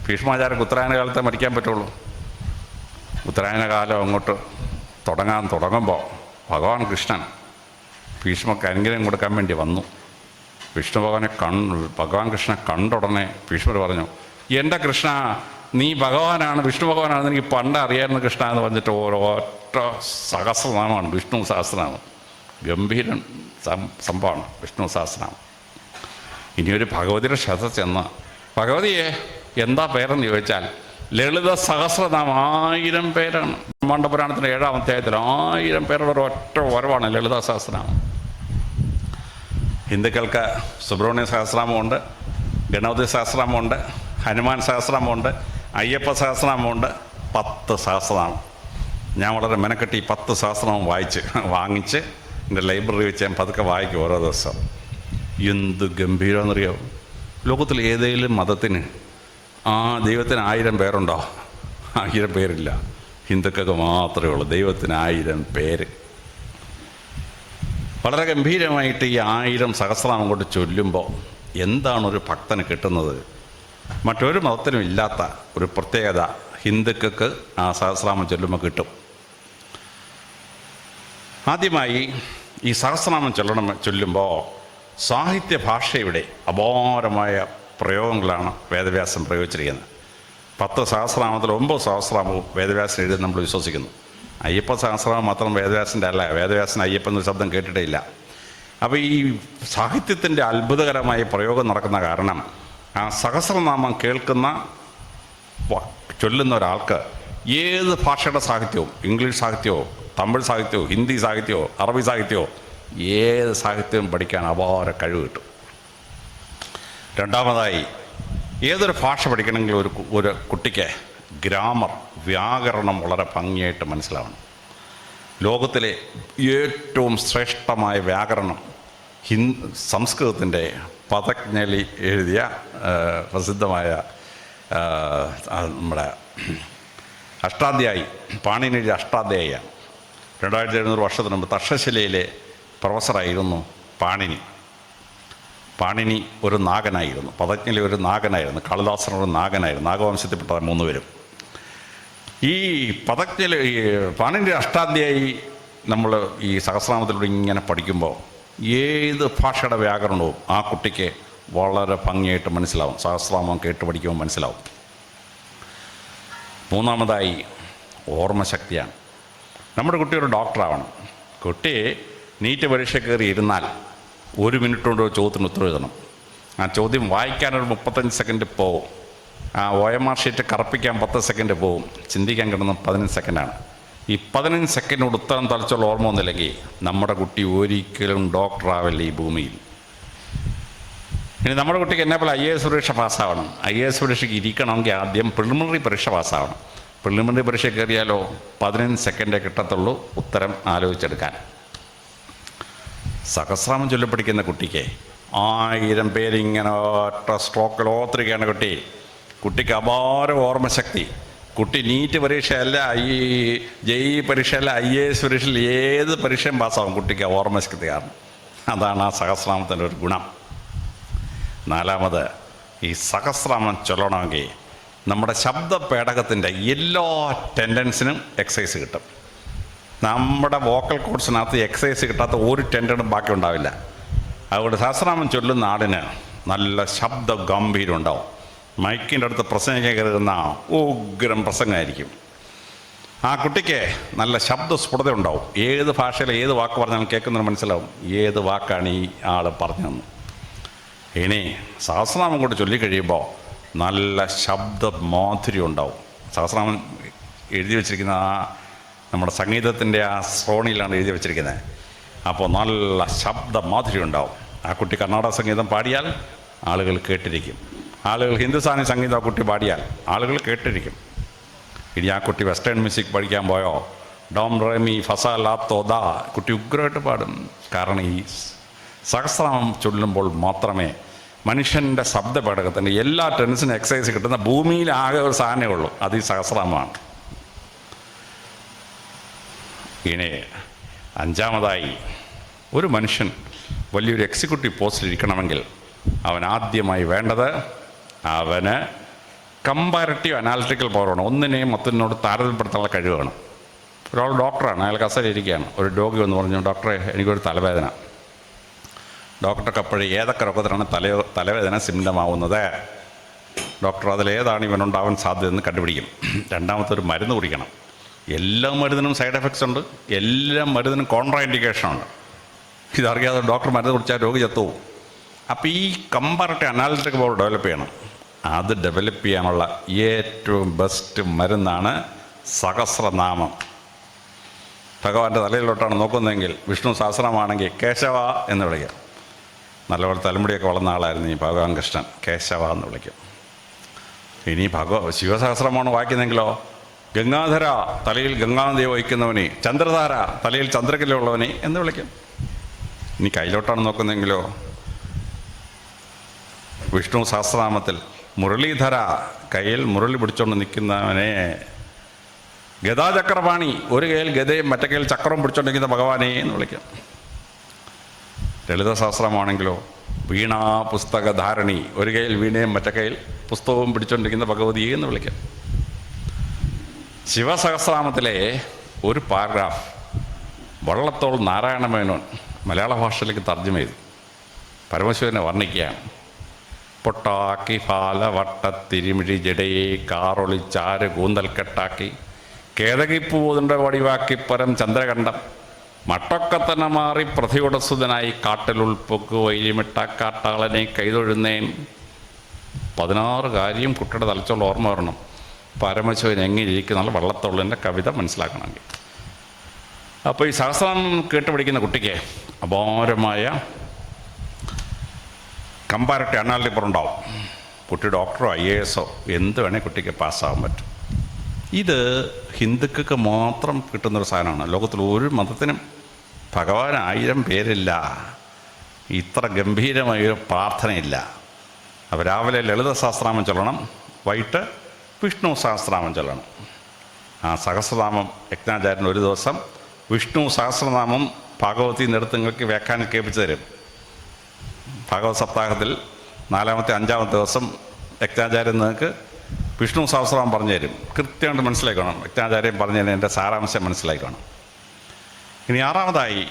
ഭീഷ്മാചാര്യർക്ക് ഉത്തരായന കാലത്തെ മരിക്കാൻ പറ്റുള്ളൂ. ഉത്തരായന കാലം അങ്ങോട്ട് തുടങ്ങുമ്പോൾ ഭഗവാൻ കൃഷ്ണൻ ഭീഷ്മക്ക് അനുഗ്രഹം കൊടുക്കാൻ വേണ്ടി വന്നു. വിഷ്ണു ഭഗവാൻ കൃഷ്ണൻ കണ്ടുടനെ ഭീഷ്മർ പറഞ്ഞു, എൻ്റെ കൃഷ്ണ നീ ഭഗവാനാണ്, വിഷ്ണു ഭഗവാനാണെന്ന് എനിക്ക് പണ്ട് അറിയാമായിരുന്നു കൃഷ്ണ എന്ന് പറഞ്ഞിട്ട് ഒരൊറ്റ സഹസ്രനാമമാണ് വിഷ്ണു സഹസ്രനാമം. ഗംഭീരൻ സംഭവമാണ് വിഷ്ണു സഹസ്രനാമം. ഇനിയൊരു ഭഗവതിയുടെ ക്ഷേത്രത്തിൽ ചെന്ന് ഭഗവതിയെ എന്താ പേരെന്ന് ചോദിച്ചാൽ ലളിത സഹസ്രനാമം, 1000 പേരാണ്. ബ്രഹ്മാണ്ഡ പുരാണത്തിൻ്റെ 7-ാം അധ്യായത്തിൽ 1000 പേരുടെ ഒരൊറ്റ വരവാണ് ലളിത സഹസ്രനാമം. ഹിന്ദുക്കൾക്ക് സുബ്രഹ്മണ്യ സഹസ്രനാമമുണ്ട്, ഗണപതി സഹസ്രനാമമുണ്ട്, ഹനുമാൻ സഹസ്രനാമമുണ്ട്, അയ്യപ്പ സഹസ്രനാമമുണ്ട്, 10 സഹസ്രനാമം. ഞാൻ വളരെ മെനക്കെട്ടി 10 സഹസ്രനാമം വാങ്ങിച്ച് എൻ്റെ ലൈബ്രറി വെച്ച് ഞാൻ പതുക്കെ വായിക്കും ഓരോ ദിവസം. എന്ത് ഗംഭീരമെന്നറിയാവും. ലോകത്തിൽ ഏതെങ്കിലും മതത്തിന് ദൈവത്തിന് 1000 പേരുണ്ടോ? 1000 പേരില്ല. ഹിന്ദുക്കൾക്ക് മാത്രമേ ഉള്ളൂ ദൈവത്തിന് 1000 പേര്. വളരെ ഗംഭീരമായിട്ട് ഈ 1000 സഹസ്രനാമം കൊണ്ട് ചൊല്ലുമ്പോൾ എന്താണ് ഒരു ഭക്തന് കിട്ടുന്നത്? മറ്റൊരു മതത്തിനും ഇല്ലാത്ത ഒരു പ്രത്യേകത ഹിന്ദുക്കൾക്ക് ആ സഹസ്രനാമം ചൊല്ലുമ്പോൾ കിട്ടും. ആദ്യമായി ഈ സഹസ്രനാമം ചൊല്ലുമ്പോൾ സാഹിത്യ ഭാഷയുടെ അപാരമായ പ്രയോഗങ്ങളാണ് വേദവ്യാസം പ്രയോഗിച്ചിരിക്കുന്നത്. 10 സഹസ്രനാമത്തിൽ 9 സഹസ്രനാമവും വേദവ്യാസൻ എഴുതി നമ്മൾ വിശ്വസിക്കുന്നു. അയ്യപ്പ സഹസ്രനാമം മാത്രം വേദവ്യാസൻ്റെ അല്ല, വേദവ്യാസൻ അയ്യപ്പൻ എന്നൊരു ശബ്ദം കേട്ടിട്ടേ ഇല്ല. അപ്പോൾ ഈ സാഹിത്യത്തിൻ്റെ അത്ഭുതകരമായ പ്രയോഗം നടക്കുന്ന കാരണം ആ സഹസ്രനാമം കേൾക്കുന്ന ചൊല്ലുന്ന ഒരാൾക്ക് ഏത് ഭാഷയുടെ സാഹിത്യവും, ഇംഗ്ലീഷ് സാഹിത്യമോ തമിഴ് സാഹിത്യമോ ഹിന്ദി സാഹിത്യമോ അറബി സാഹിത്യമോ ഏത് സാഹിത്യവും പഠിക്കാൻ അപാര കഴിവ് കിട്ടും. രണ്ടാമതായി ഏതൊരു ഭാഷ പഠിക്കണമെങ്കിൽ ഒരു കുട്ടിക്ക് ഗ്രാമർ, വ്യാകരണം വളരെ ഭംഗിയായിട്ട് മനസ്സിലാവണം. ലോകത്തിലെ ഏറ്റവും ശ്രേഷ്ഠമായ വ്യാകരണം സംസ്കൃതത്തിൻ്റെ പതഞ്ജലി എഴുതിയ പ്രസിദ്ധമായ നമ്മുടെ അഷ്ടാധ്യായി, പാണിനി എഴുതിയ അഷ്ടാധ്യായിയാണ്. 2700 വർഷത്തിന് മുമ്പ് തക്ഷശിലയിലെ പ്രൊഫസറായിരുന്നു പാണിനി. പാണിനി ഒരു നാഗനായിരുന്നു, പതഞ്ജലി ഒരു നാഗനായിരുന്നു, കാളിദാസൻ ഒരു നാഗനായിരുന്നു. നാഗവംശത്തിൽപ്പെട്ട 3 പേരും. ഈ പതഞ്ജലി പാണിനി അഷ്ടാധ്യായി നമ്മൾ ഈ സഹസ്രനാമത്തിലൂടെ ഇങ്ങനെ പഠിക്കുമ്പോൾ ഏത് ഭാഷയുടെ വ്യാകരണവും ആ കുട്ടിക്ക് വളരെ ഭംഗിയായിട്ട് മനസ്സിലാവും. സഹസ്രനാമം കേട്ട് പഠിക്കുമ്പോൾ മനസ്സിലാവും. 3-മതായി ഓർമ്മശക്തിയാണ്. നമ്മുടെ കുട്ടി ഒരു ഡോക്ടറാവണം. കുട്ടി നീറ്റ് പരീക്ഷ കയറി ഇരുന്നാൽ 1 മിനിറ്റ് കൊണ്ട് ചോദ്യത്തിന് ഉത്തരം എഴുതണം. ആ ചോദ്യം വായിക്കാനൊരു 35 സെക്കൻഡ് പോവും. ആ OMR ഷീറ്റ് കറപ്പിക്കാൻ 10 സെക്കൻഡ് പോവും. ചിന്തിക്കാൻ കിട്ടുന്ന 15 സെക്കൻഡാണ്. ഈ 15 സെക്കൻഡിനോട് ഉത്തരം തലച്ചുള്ള ഓർമ്മ ഒന്നുമില്ലെങ്കിൽ നമ്മുടെ കുട്ടി ഒരിക്കലും ഡോക്ടറാവില്ല ഈ ഭൂമിയിൽ. ഇനി നമ്മുടെ കുട്ടിക്ക് എന്നെപ്പോലെ IAS പരീക്ഷ പാസ്സാവണം. IAS പരീക്ഷയ്ക്ക് ഇരിക്കണമെങ്കിൽ ആദ്യം പ്രിലിമിനറി പരീക്ഷ പാസ്സാവണം. പ്രിലിമിനറി പരീക്ഷ കയറിയാലോ 15 സെക്കൻഡേ കിട്ടത്തുള്ളൂ ഉത്തരം ആലോചിച്ചെടുക്കാൻ. സഹസ്രനാമം ചൊല്ലി പഠിക്കുന്ന കുട്ടിക്ക് 1000 പേരിങ്ങനെ ഒറ്റ സ്ട്രോക്കിൽ ഓർത്തിരിക്കുകയാണ് കുട്ടിക്ക് അപാര ഓർമ്മശക്തി. കുട്ടി നീറ്റ് പരീക്ഷയല്ല, ഈ JEE പരീക്ഷയല്ല, IAS പരീക്ഷയിൽ ഏത് പരീക്ഷയും പാസ്സാവും കുട്ടിക്ക് ഓർമ്മശക്തി കാരണം. അതാണ് ആ സഹസ്രനാമത്തിൻ്റെ ഒരു ഗുണം. 4-മത്, ഈ സഹസ്രനാമം ചൊല്ലണമെങ്കിൽ നമ്മുടെ ശബ്ദ പേടകത്തിൻ്റെ എല്ലാ ടെൻഡൻസിനും എക്സസൈസ് കിട്ടും. നമ്മുടെ വോക്കൽ കോഡ്സിനകത്ത് എക്സസൈസ് കിട്ടാത്ത ഒരു ടെൻഡനും ബാക്കി ഉണ്ടാവില്ല. അതുകൊണ്ട് സഹസ്രനാമം ചൊല്ലുന്ന ആളിന് നല്ല ശബ്ദ ഗംഭീരം ഉണ്ടാവും. മൈക്കിൻ്റെ അടുത്ത് പ്രസംഗിക്കാൻ കരുതുന്ന ഉഗ്രം പ്രസംഗമായിരിക്കും. ആ കുട്ടിക്ക് നല്ല ശബ്ദ സ്ഫുടത ഉണ്ടാവും. ഏത് ഭാഷയിൽ ഏത് വാക്ക് പറഞ്ഞാലും കേൾക്കുന്നതിന് മനസ്സിലാവും ഏത് വാക്കാണ് ഈ ആൾ പറഞ്ഞതെന്ന്. ഇനി സഹസ്രനാമം കൊണ്ട് ചൊല്ലിക്കഴിയുമ്പോൾ നല്ല ശബ്ദ മാധുര്യം ഉണ്ടാവും. സഹസ്രനാമം എഴുതി വച്ചിരിക്കുന്ന നമ്മുടെ സംഗീതത്തിൻ്റെ ആ ശ്രോണിയിലാണ് എഴുതി വച്ചിരിക്കുന്നത്. അപ്പോൾ നല്ല ശബ്ദ മാധുര്യം ഉണ്ടാവും. ആ കുട്ടി കർണാടക സംഗീതം പാടിയാൽ ആളുകൾ കേട്ടിരിക്കും. ആളുകൾ ഹിന്ദുസ്ഥാനി സംഗീതം ആ കുട്ടി പാടിയാൽ ആളുകൾ കേട്ടിരിക്കും. ഇനി ആ കുട്ടി വെസ്റ്റേൺ മ്യൂസിക് പഠിക്കാൻ പോയോ ഡോം റെമി ഫസ ലാത്തോ ദാ കുട്ടി ഉഗ്രമായിട്ട് പാടും. കാരണം ഈ സഹസ്രനാമം ചൊല്ലുമ്പോൾ മാത്രമേ മനുഷ്യൻ്റെ ശബ്ദ പേടകത്തിൻ്റെ എല്ലാ ടെൻസിനും എക്സസൈസ് കിട്ടുന്ന ഭൂമിയിൽ ആകെ ഒരു സാധനമേ ഉള്ളൂ, അത് ഈ സഹസ്രനാമമാണ്. ഇനി 5-മതായി, ഒരു മനുഷ്യൻ വലിയൊരു എക്സിക്യൂട്ടീവ് പോസ്റ്റിലിരിക്കണമെങ്കിൽ അവൻ ആദ്യമായി വേണ്ടത് അവന് കമ്പാരറ്റീവ് അനാലിറ്റിക്കൽ പവറാണ്. ഒന്നിനെയും മറ്റൊന്നിനോട് താരതമ്യപ്പെടുത്താനുള്ള കഴിവ് വേണം. ഒരാൾ ഡോക്ടറാണ്, അയാൾ കസേരയിരിക്കുകയാണ്. ഒരു രോഗി എന്ന് പറഞ്ഞു, ഡോക്ടറെ എനിക്കൊരു തലവേദന. ഡോക്ടർക്ക് അപ്പോഴും ഏതൊക്കെ രോഗത്തിനാണ് തലവേദന സിംറ്റമാവുന്നത്, ഡോക്ടർ അതിലേതാണ് ഇവനുണ്ടാവാൻ സാധ്യതയെന്ന് കണ്ടുപിടിക്കും. 2-മത്തെ ഒരു മരുന്ന് കുടിക്കണം. എല്ലാ മരുന്നിനും സൈഡ് എഫക്ട്സ് ഉണ്ട്, എല്ലാ മരുന്നിനും കോൺട്രാ ഇൻഡിക്കേഷനുണ്ട്. ഇതറിയാതെ ഡോക്ടർ മരുന്ന് കുടിച്ചാൽ രോഗി ചത്തുപോകും. അപ്പോൾ ഈ കമ്പാരറ്റീവ് അനാലിറ്റിക്കൽ പവർ ഡെവലപ്പ് ചെയ്യണം. അത് ഡെവലപ്പ് ചെയ്യാനുള്ള ഏറ്റവും ബെസ്റ്റ് മരുന്നാണ് സഹസ്രനാമം. ഭഗവാന്റെ തലയിലോട്ടാണ് നോക്കുന്നതെങ്കിൽ വിഷ്ണു സഹസ്രനാമാണെങ്കിൽ കേശവ എന്ന് വിളിക്കാം. നല്ലപോലെ തലമുടിയൊക്കെ വളർന്ന ആളായിരുന്നു ഈ ഭഗവാൻ കൃഷ്ണൻ, കേശവ എന്ന് വിളിക്കും. ഇനി ശിവസഹസ്രമാണ് വായിക്കുന്നെങ്കിലോ ഗംഗാധര, തലയിൽ ഗംഗാനദി വഹിക്കുന്നവനെ, ചന്ദ്രധാര, തലയിൽ ചന്ദ്രകലയുള്ളവനെ എന്ന് വിളിക്കും. ഇനി കയ്യിലോട്ടാണ് നോക്കുന്നതെങ്കിലോ വിഷ്ണു സഹസ്രനാമത്തിൽ മുരളീധര, കയ്യിൽ മുരളി പിടിച്ചുകൊണ്ട് നിൽക്കുന്നവനെ, ഗദാചക്രപാണി, ഒരു കയ്യിൽ ഗദയും മറ്റേ കയ്യിൽ ചക്രവും പിടിച്ചുകൊണ്ടിരിക്കുന്ന ഭഗവാനെ എന്ന് വിളിക്കാം. ലളിത സഹസ്രമാണെങ്കിലോ വീണാ പുസ്തകധാരണി, ഒരു കയ്യിൽ വീണയും മറ്റേ കയ്യിൽ പുസ്തകവും പിടിച്ചുകൊണ്ടിരിക്കുന്ന ഭഗവതിയെ എന്ന് വിളിക്കാം. ശിവസഹസ്രനാമത്തിലെ ഒരു പാരഗ്രാഫ് വള്ളത്തോൾ നാരായണ മേനോൻ മലയാള ഭാഷയിലേക്ക് തർജ്ജമ ചെയ്തു പരമശിവനെ വർണ്ണിക്കുകയാണ്. പൊട്ടാക്കി ഫാല വട്ടത്തിരിമിഴി ജടയെ കാറൊളിച്ചാര് കൂന്തൽക്കെട്ടാക്കി കേതകിപ്പൂതിൻ്റെ വടിവാക്കി പരം ചന്ദ്രകണ്ഠം മട്ടൊക്കത്തന്നെ മാറി പ്രതികുടസുതനായി കാട്ടിലുൾപ്പൊക്ക് വൈര്യമിട്ട കാട്ടാളനെ കൈതൊഴുന്നേൻ. 16 കാര്യം കുട്ടിയുടെ തലച്ചുള്ള ഓർമ്മ വരണം. പരമശിവൻ എങ്ങനെ ഇരിക്കുന്ന വള്ളത്തോളിൻ്റെ കവിത മനസ്സിലാക്കണമെങ്കിൽ. അപ്പോൾ ഈ സഹസ്രനാമം കേട്ടുപിടിക്കുന്ന കുട്ടിക്ക് അപാരമായ കമ്പാരറ്റീവ് അനാലിറ്റിക് പവർ ഉണ്ടാവും. കുട്ടി ഡോക്ടറോ IAS എന്ത് വേണേൽ കുട്ടിക്ക് പാസ്സാകാൻ പറ്റും. ഇത് ഹിന്ദുക്കൾക്ക് മാത്രം കിട്ടുന്നൊരു സാധനമാണ്. ലോകത്തിൽ ഒരു മതത്തിനും ഭഗവാൻ 1000 പേരില്ല. ഇത്ര ഗംഭീരമായൊരു പ്രാർത്ഥനയില്ല. അപ്പോൾ രാവിലെ ലളിത സഹസ്രനാമം ചൊല്ലണം, വൈകിട്ട് വിഷ്ണു സഹസ്രനാമം ചൊല്ലണം. ആ സഹസ്രനാമം യജ്ഞാചാര്യൻ ഒരു ദിവസം വിഷ്ണു സഹസ്രനാമം ഭാഗവതി നിന്നെടുത്ത് നിങ്ങൾക്ക് വ്യാഖ്യാനം കേൾപ്പിച്ചു തരും. ഭാഗവത സപ്താഹത്തിൽ 4-ാമത്തെ 5-ാമത്തെ ദിവസം യജ്ഞാചാര്യൻ നിങ്ങൾക്ക് വിഷ്ണു സഹസ്രനാമം പറഞ്ഞു തരും. കൃത്യമായിട്ട് മനസ്സിലാക്കണം. യജ്ഞാചാര്യൻ പറഞ്ഞു തരുന്ന എൻ്റെ സാരാംശം മനസ്സിലാക്കണം. ഇനി 6-ാമതായി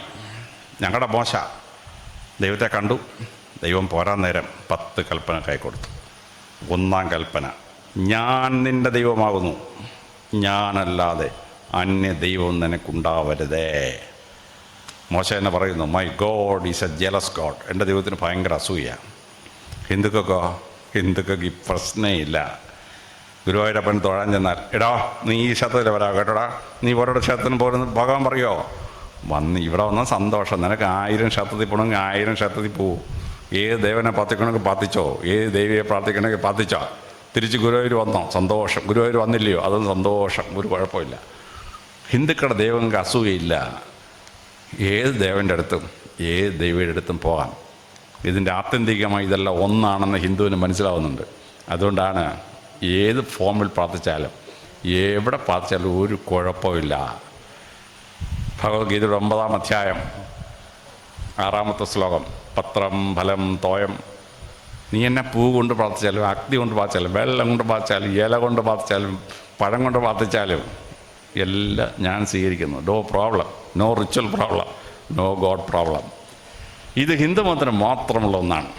ഞങ്ങളുടെ മോശ ദൈവത്തെ കണ്ടു. ദൈവം പോരാൻ നേരം 10 കൽപ്പന കൈക്കൊടുത്തു. 1-ാം കൽപ്പന, ഞാൻ നിൻ്റെ ദൈവമാകുന്നു, ഞാനല്ലാതെ അന്യ ദൈവം നിനക്കുണ്ടാവരുതേ. മോശ എന്നെ പറയുന്നു, my God is A jealous God. എൻ്റെ ദൈവത്തിന് ഭയങ്കര അസൂയ. ഹിന്ദുക്കൾക്ക് ഈ പ്രശ്നമില്ല. ഗുരുവായൂരപ്പൻ തൊഴാൻ ചെന്നാൽ, എടാ നീ ഈ ക്ഷേത്രത്തിൽ വരാ കേട്ടോടാ, നീ ഓരോരോ ക്ഷേത്രത്തിന് പോരുന്ന ഭഗവാൻ പറയുമോ, ഇവിടെ വന്നാൽ സന്തോഷം, നിനക്ക് 1000 ക്ഷേത്രത്തിൽ പോകണമെങ്കിൽ 1000 ക്ഷേത്രത്തിൽ പോവും. ഏത് ദേവനെ പ്രാർത്ഥിക്കണമെങ്കിൽ പ്രാർത്ഥിച്ചോ, ഏത് ദേവിയെ പ്രാർത്ഥിക്കണമെങ്കിൽ പ്രാർത്ഥിച്ചോ. തിരിച്ച് ഗുരുവായൂർ വന്നോ, സന്തോഷം. ഗുരുവായൂർ വന്നില്ലയോ, അതും സന്തോഷം, ഒരു കുഴപ്പമില്ല. ഹിന്ദുക്കളുടെ ദൈവങ്ങൾക്ക് അസൂയയില്ല. ഏത് ദേവൻ്റെ അടുത്തും ഏത് ദൈവയുടെ അടുത്തും പോകാം. ഇതിൻ്റെ ആത്യന്തികമായി ഇതെല്ലാം ഒന്നാണെന്ന് ഹിന്ദുവിന് മനസ്സിലാവുന്നുണ്ട്. അതുകൊണ്ടാണ് ഏത് ഫോമിൽ പ്രാർത്ഥിച്ചാലും എവിടെ പ്രാർത്ഥിച്ചാലും ഒരു കുഴപ്പമില്ല. ഭഗവത്ഗീതയുടെ 9-ാം അധ്യായം 6-ാമത്തെ ശ്ലോകം, പത്രം ഫലം തോയം. നീ എന്നെ പൂ കൊണ്ട് പ്രാർത്ഥിച്ചാലും അഗ്നി കൊണ്ട് പ്രാർത്ഥിച്ചാലും വെള്ളം കൊണ്ട് പ്രാർത്ഥിച്ചാലും ഇല കൊണ്ട് പ്രാർത്ഥിച്ചാലും പഴം കൊണ്ട് പ്രാർത്ഥിച്ചാലും എല്ലാം ഞാൻ സ്വീകരിക്കുന്നു. No problem, no ritual problem, no god problem. ഇത് ഹിന്ദു മതത്തിന് മാത്രമുള്ള ഒന്നാണ്.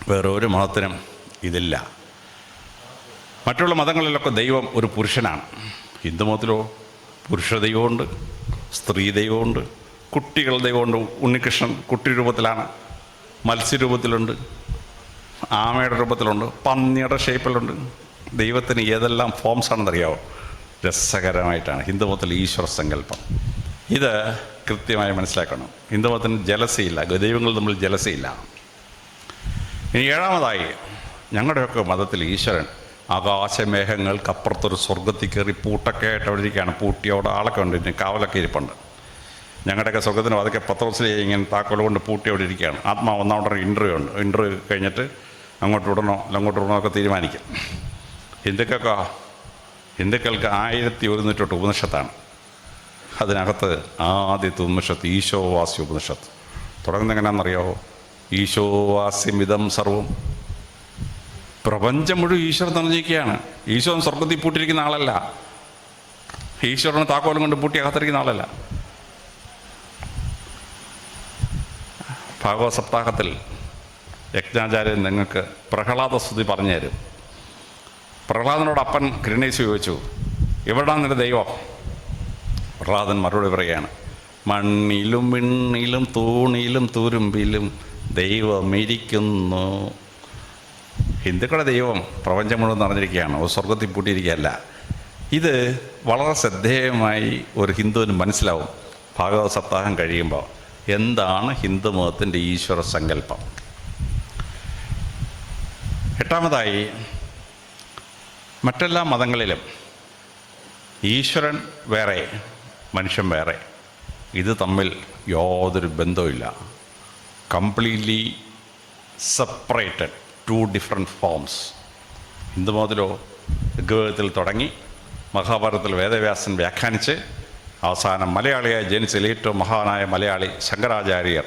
വേറെ ഒരു മതത്തിനും ഇതില്ല. മറ്റുള്ള മതങ്ങളിലൊക്കെ ദൈവം ഒരു പുരുഷനാണ്. ഹിന്ദു മതത്തിലോ പുരുഷ ദൈവമുണ്ട്, സ്ത്രീ ദൈവമുണ്ട്, കുട്ടികൾ ദൈവമുണ്ട്. ഉണ്ണികൃഷ്ണൻ കുട്ടി രൂപത്തിലാണ്, മത്സ്യരൂപത്തിലുണ്ട്, ആമയുടെ രൂപത്തിലുണ്ട്, പന്നിയുടെ ഷേപ്പിലുണ്ട്. ദൈവത്തിന് ഏതെല്ലാം ഫോംസ് ആണെന്നറിയാമോ? രസകരമായിട്ടാണ് ഹിന്ദുമതത്തിൽ ഈശ്വര സങ്കല്പം. ഇത് കൃത്യമായി മനസ്സിലാക്കണം. ഹിന്ദുമതത്തിന് ജലസിയില്ല, ദൈവങ്ങൾ തമ്മിൽ ജലസിയില്ല. ഇനി 7-ാമതായി ഞങ്ങളുടെയൊക്കെ മതത്തിൽ ഈശ്വരൻ ആകാശമേഘങ്ങൾക്കപ്പുറത്തൊരു സ്വർഗത്തിൽ കയറി പൂട്ടൊക്കെ ആയിട്ട് അവിടെ ഇരിക്കുകയാണ്. പൂട്ടി അവിടെ ആളൊക്കെ ഉണ്ട്, ഇനി കാവലൊക്കെ ഇരിപ്പുണ്ട്. ഞങ്ങളുടെയൊക്കെ സ്വർഗത്തിന് അതൊക്കെ പത്രോസിലെ ഇങ്ങനെ താക്കോൽ കൊണ്ട് പൂട്ടി അവിടെ ഇരിക്കുകയാണ്. ആത്മാവ് ഒന്നാമത്തെ ഇൻ്റർവ്യൂ ഉണ്ട്. ഇൻ്റർവ്യൂ കഴിഞ്ഞിട്ട് അങ്ങോട്ട് വിടണോ അല്ല അങ്ങോട്ട് വിടണോ ഒക്കെ തീരുമാനിക്കും. ഹിന്ദുക്കൾക്ക് 1108 ഉപനിഷത്താണ്. അതിനകത്ത് ആദ്യത്തെ ഉപനിഷത്ത് ഈശോവാസ്യ ഉപനിഷത്ത്. തുടങ്ങുന്നത് എങ്ങനെയാണെന്നറിയാമോ? ഈശോവാസ്യമിതം സർവം. പ്രപഞ്ചം മുഴുവൻ ഈശ്വരൻ നിറഞ്ഞിരിക്കുകയാണ്. ഈശ്വരൻ സ്വർഗത്തിൽ പൂട്ടിയിരിക്കുന്ന ആളല്ല. ഈശ്വരന് താക്കോലും കൊണ്ട് പൂട്ടി അകത്തിരിക്കുന്ന ആളല്ല. ഭാഗവത സപ്താഹത്തിൽ യജ്ഞാചാര്യൻ നിങ്ങൾക്ക് പ്രഹ്ലാദ സ്തുതി പറഞ്ഞു തരും. പ്രഹ്ലാദനോട് അപ്പൻ ഹിരണ്യേശു ചോദിച്ചു, എവിടാണ് നിന്റെ ദൈവം? പ്രഹ്ലാദൻ മറുപടി പറയുകയാണ്, മണ്ണിലും വിണ്ണിലും തൂണിലും തുരുമ്പിലും ദൈവമിരിക്കുന്നു. ഹിന്ദുക്കളുടെ ദൈവം പ്രപഞ്ചം മുഴുവൻ നിറഞ്ഞിരിക്കുകയാണ്, ഒരു സ്വർഗത്തിൽ പൂട്ടിയിരിക്കുകയല്ല. ഇത് വളരെ ശ്രദ്ധേയമായി ഒരു ഹിന്ദുവിന് മനസ്സിലാവും ഭാഗവത സപ്താഹം കഴിയുമ്പോൾ എന്താണ് ഹിന്ദു മതത്തിൻ്റെ ഈശ്വര സങ്കല്പം. 8-ാമതായി മറ്റെല്ലാ മതങ്ങളിലും ഈശ്വരൻ വേറെ മനുഷ്യൻ വേറെ, ഇത് തമ്മിൽ യാതൊരു ബന്ധവുമില്ല. Completely separated, 2 different forms. ഹിന്ദുമതത്തിലോ ഋഗ്വേദത്തിൽ തുടങ്ങി മഹാഭാരതത്തിൽ വേദവ്യാസൻ വ്യാഖ്യാനിച്ച് അവസാനം മലയാളിയായി ജനിച്ചതിൽ ഏറ്റവും മഹാനായ മലയാളി ശങ്കരാചാര്യർ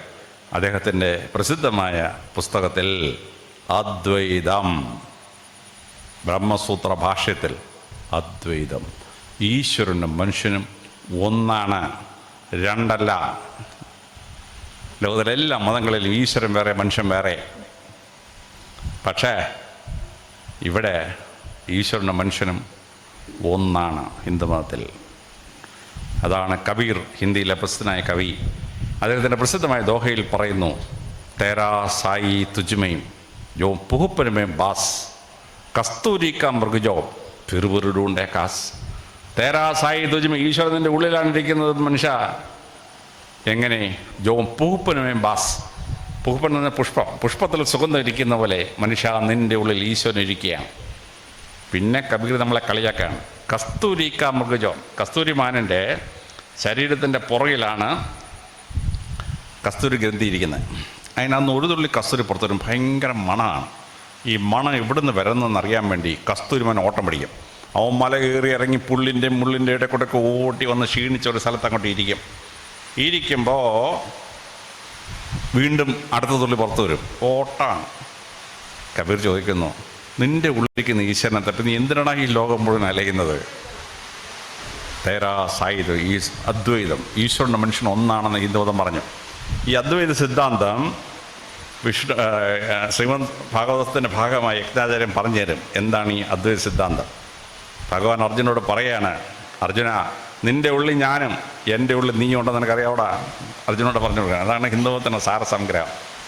അദ്ദേഹത്തിൻ്റെ പ്രസിദ്ധമായ പുസ്തകത്തിൽ അദ്വൈതം, ബ്രഹ്മസൂത്ര ഭാഷ്യത്തിൽ അദ്വൈതം, ഈശ്വരനും മനുഷ്യനും ഒന്നാണ്, രണ്ടല്ല. ലോകത്തിലെ എല്ലാ മതങ്ങളിലും ഈശ്വരൻ വേറെ മനുഷ്യൻ വേറെ. പക്ഷേ ഇവിടെ ഈശ്വരനും മനുഷ്യനും ഒന്നാണ് ഹിന്ദുമതത്തിൽ. അതാണ് കബീർ, ഹിന്ദിയിലെ പ്രസിദ്ധനായ കവി. അദ്ദേഹത്തിൻ്റെ പ്രസിദ്ധമായ ദോഹയിൽ പറയുന്നു, തേരാ സായി തുജ്മയും ജോ പുഹുപ്പനുമേം ബാസ് കസ്തൂരി കാ മൃഗജോ ഫിർവുരുണ്ടേ കാസ്. തേരാ സായി തുജ്മ, ഈശ്വരൻ്റെ ഉള്ളിലാണ് ഇരിക്കുന്നത് മനുഷ്യ. എങ്ങനെ? ജോ പുഹുപ്പനുമേം ബാസ്. പുഹുപ്പൻ എന്ന പുഷ്പം, പുഷ്പത്തിൽ സുഗന്ധം ഇരിക്കുന്ന പോലെ മനുഷ്യ നിൻ്റെ ഉള്ളിൽ ഈശ്വരൻ ഇരിക്കുകയാണ്. പിന്നെ കബീർ നമ്മളെ കളിയാക്കാണ്. കസ്തൂരി കാ മൃഗജോ, കസ്തൂരി മാനിൻ്റെ ശരീരത്തിൻ്റെ പുറകിലാണ് കസ്തൂരി ഗ്രന്ഥി ഇരിക്കുന്നത്. അതിനകത്ത് ഒരു തുള്ളി കസ്തൂരി പുറത്ത് വരും. ഭയങ്കര മണമാണ്. ഈ മണം എവിടുന്ന് വരുന്നതെന്ന് അറിയാൻ വേണ്ടി കസ്തൂരിമാൻ ഓട്ടം പിടിക്കും. അവൻ മല കയറി ഇറങ്ങി പുള്ളിൻ്റെ മുള്ളിൻ്റെ ഇടയിൽ കൂടെ ഓട്ടി വന്ന് ക്ഷീണിച്ച ഒരു സ്ഥലത്ത് അങ്ങോട്ട് ഇരിക്കുമ്പോൾ വീണ്ടും അടുത്ത തുള്ളി പുറത്ത് വരും. ഓട്ടാണ്. കബീർ ചോദിക്കുന്നു, നിൻ്റെ ഉള്ളിലേക്ക് ഈശ്വരനെ തട്ടി നീ എന്തിനാണ് ഈ ലോകം മുഴുവൻ അലയുന്നത്? തേരാ സായിദ് ഈ അദ്വൈതം, ഈശ്വരൻ്റെ മനുഷ്യൻ ഒന്നാണെന്ന് ഹിന്ദുമതം പറഞ്ഞു. ഈ അദ്വൈത സിദ്ധാന്തം ശ്രീമദ് ഭാഗവതത്തിൻ്റെ ഭാഗമായി യജ്ഞാചാര്യൻ പറഞ്ഞു തരും എന്താണ് ഈ അദ്വൈത സിദ്ധാന്തം. ഭഗവാൻ അർജുനോട് പറയാണ്, അർജുന നിൻ്റെ ഉള്ളിൽ ഞാനും എൻ്റെ ഉള്ളിൽ നീയും ഉണ്ടെന്ന് നിനക്കറിയാവൂടാ. അർജുനോട് പറഞ്ഞു കൊടുക്കുക. അതാണ് ഹിന്ദുമതത്തിൻ്റെ സാരസംഗ്രഹം.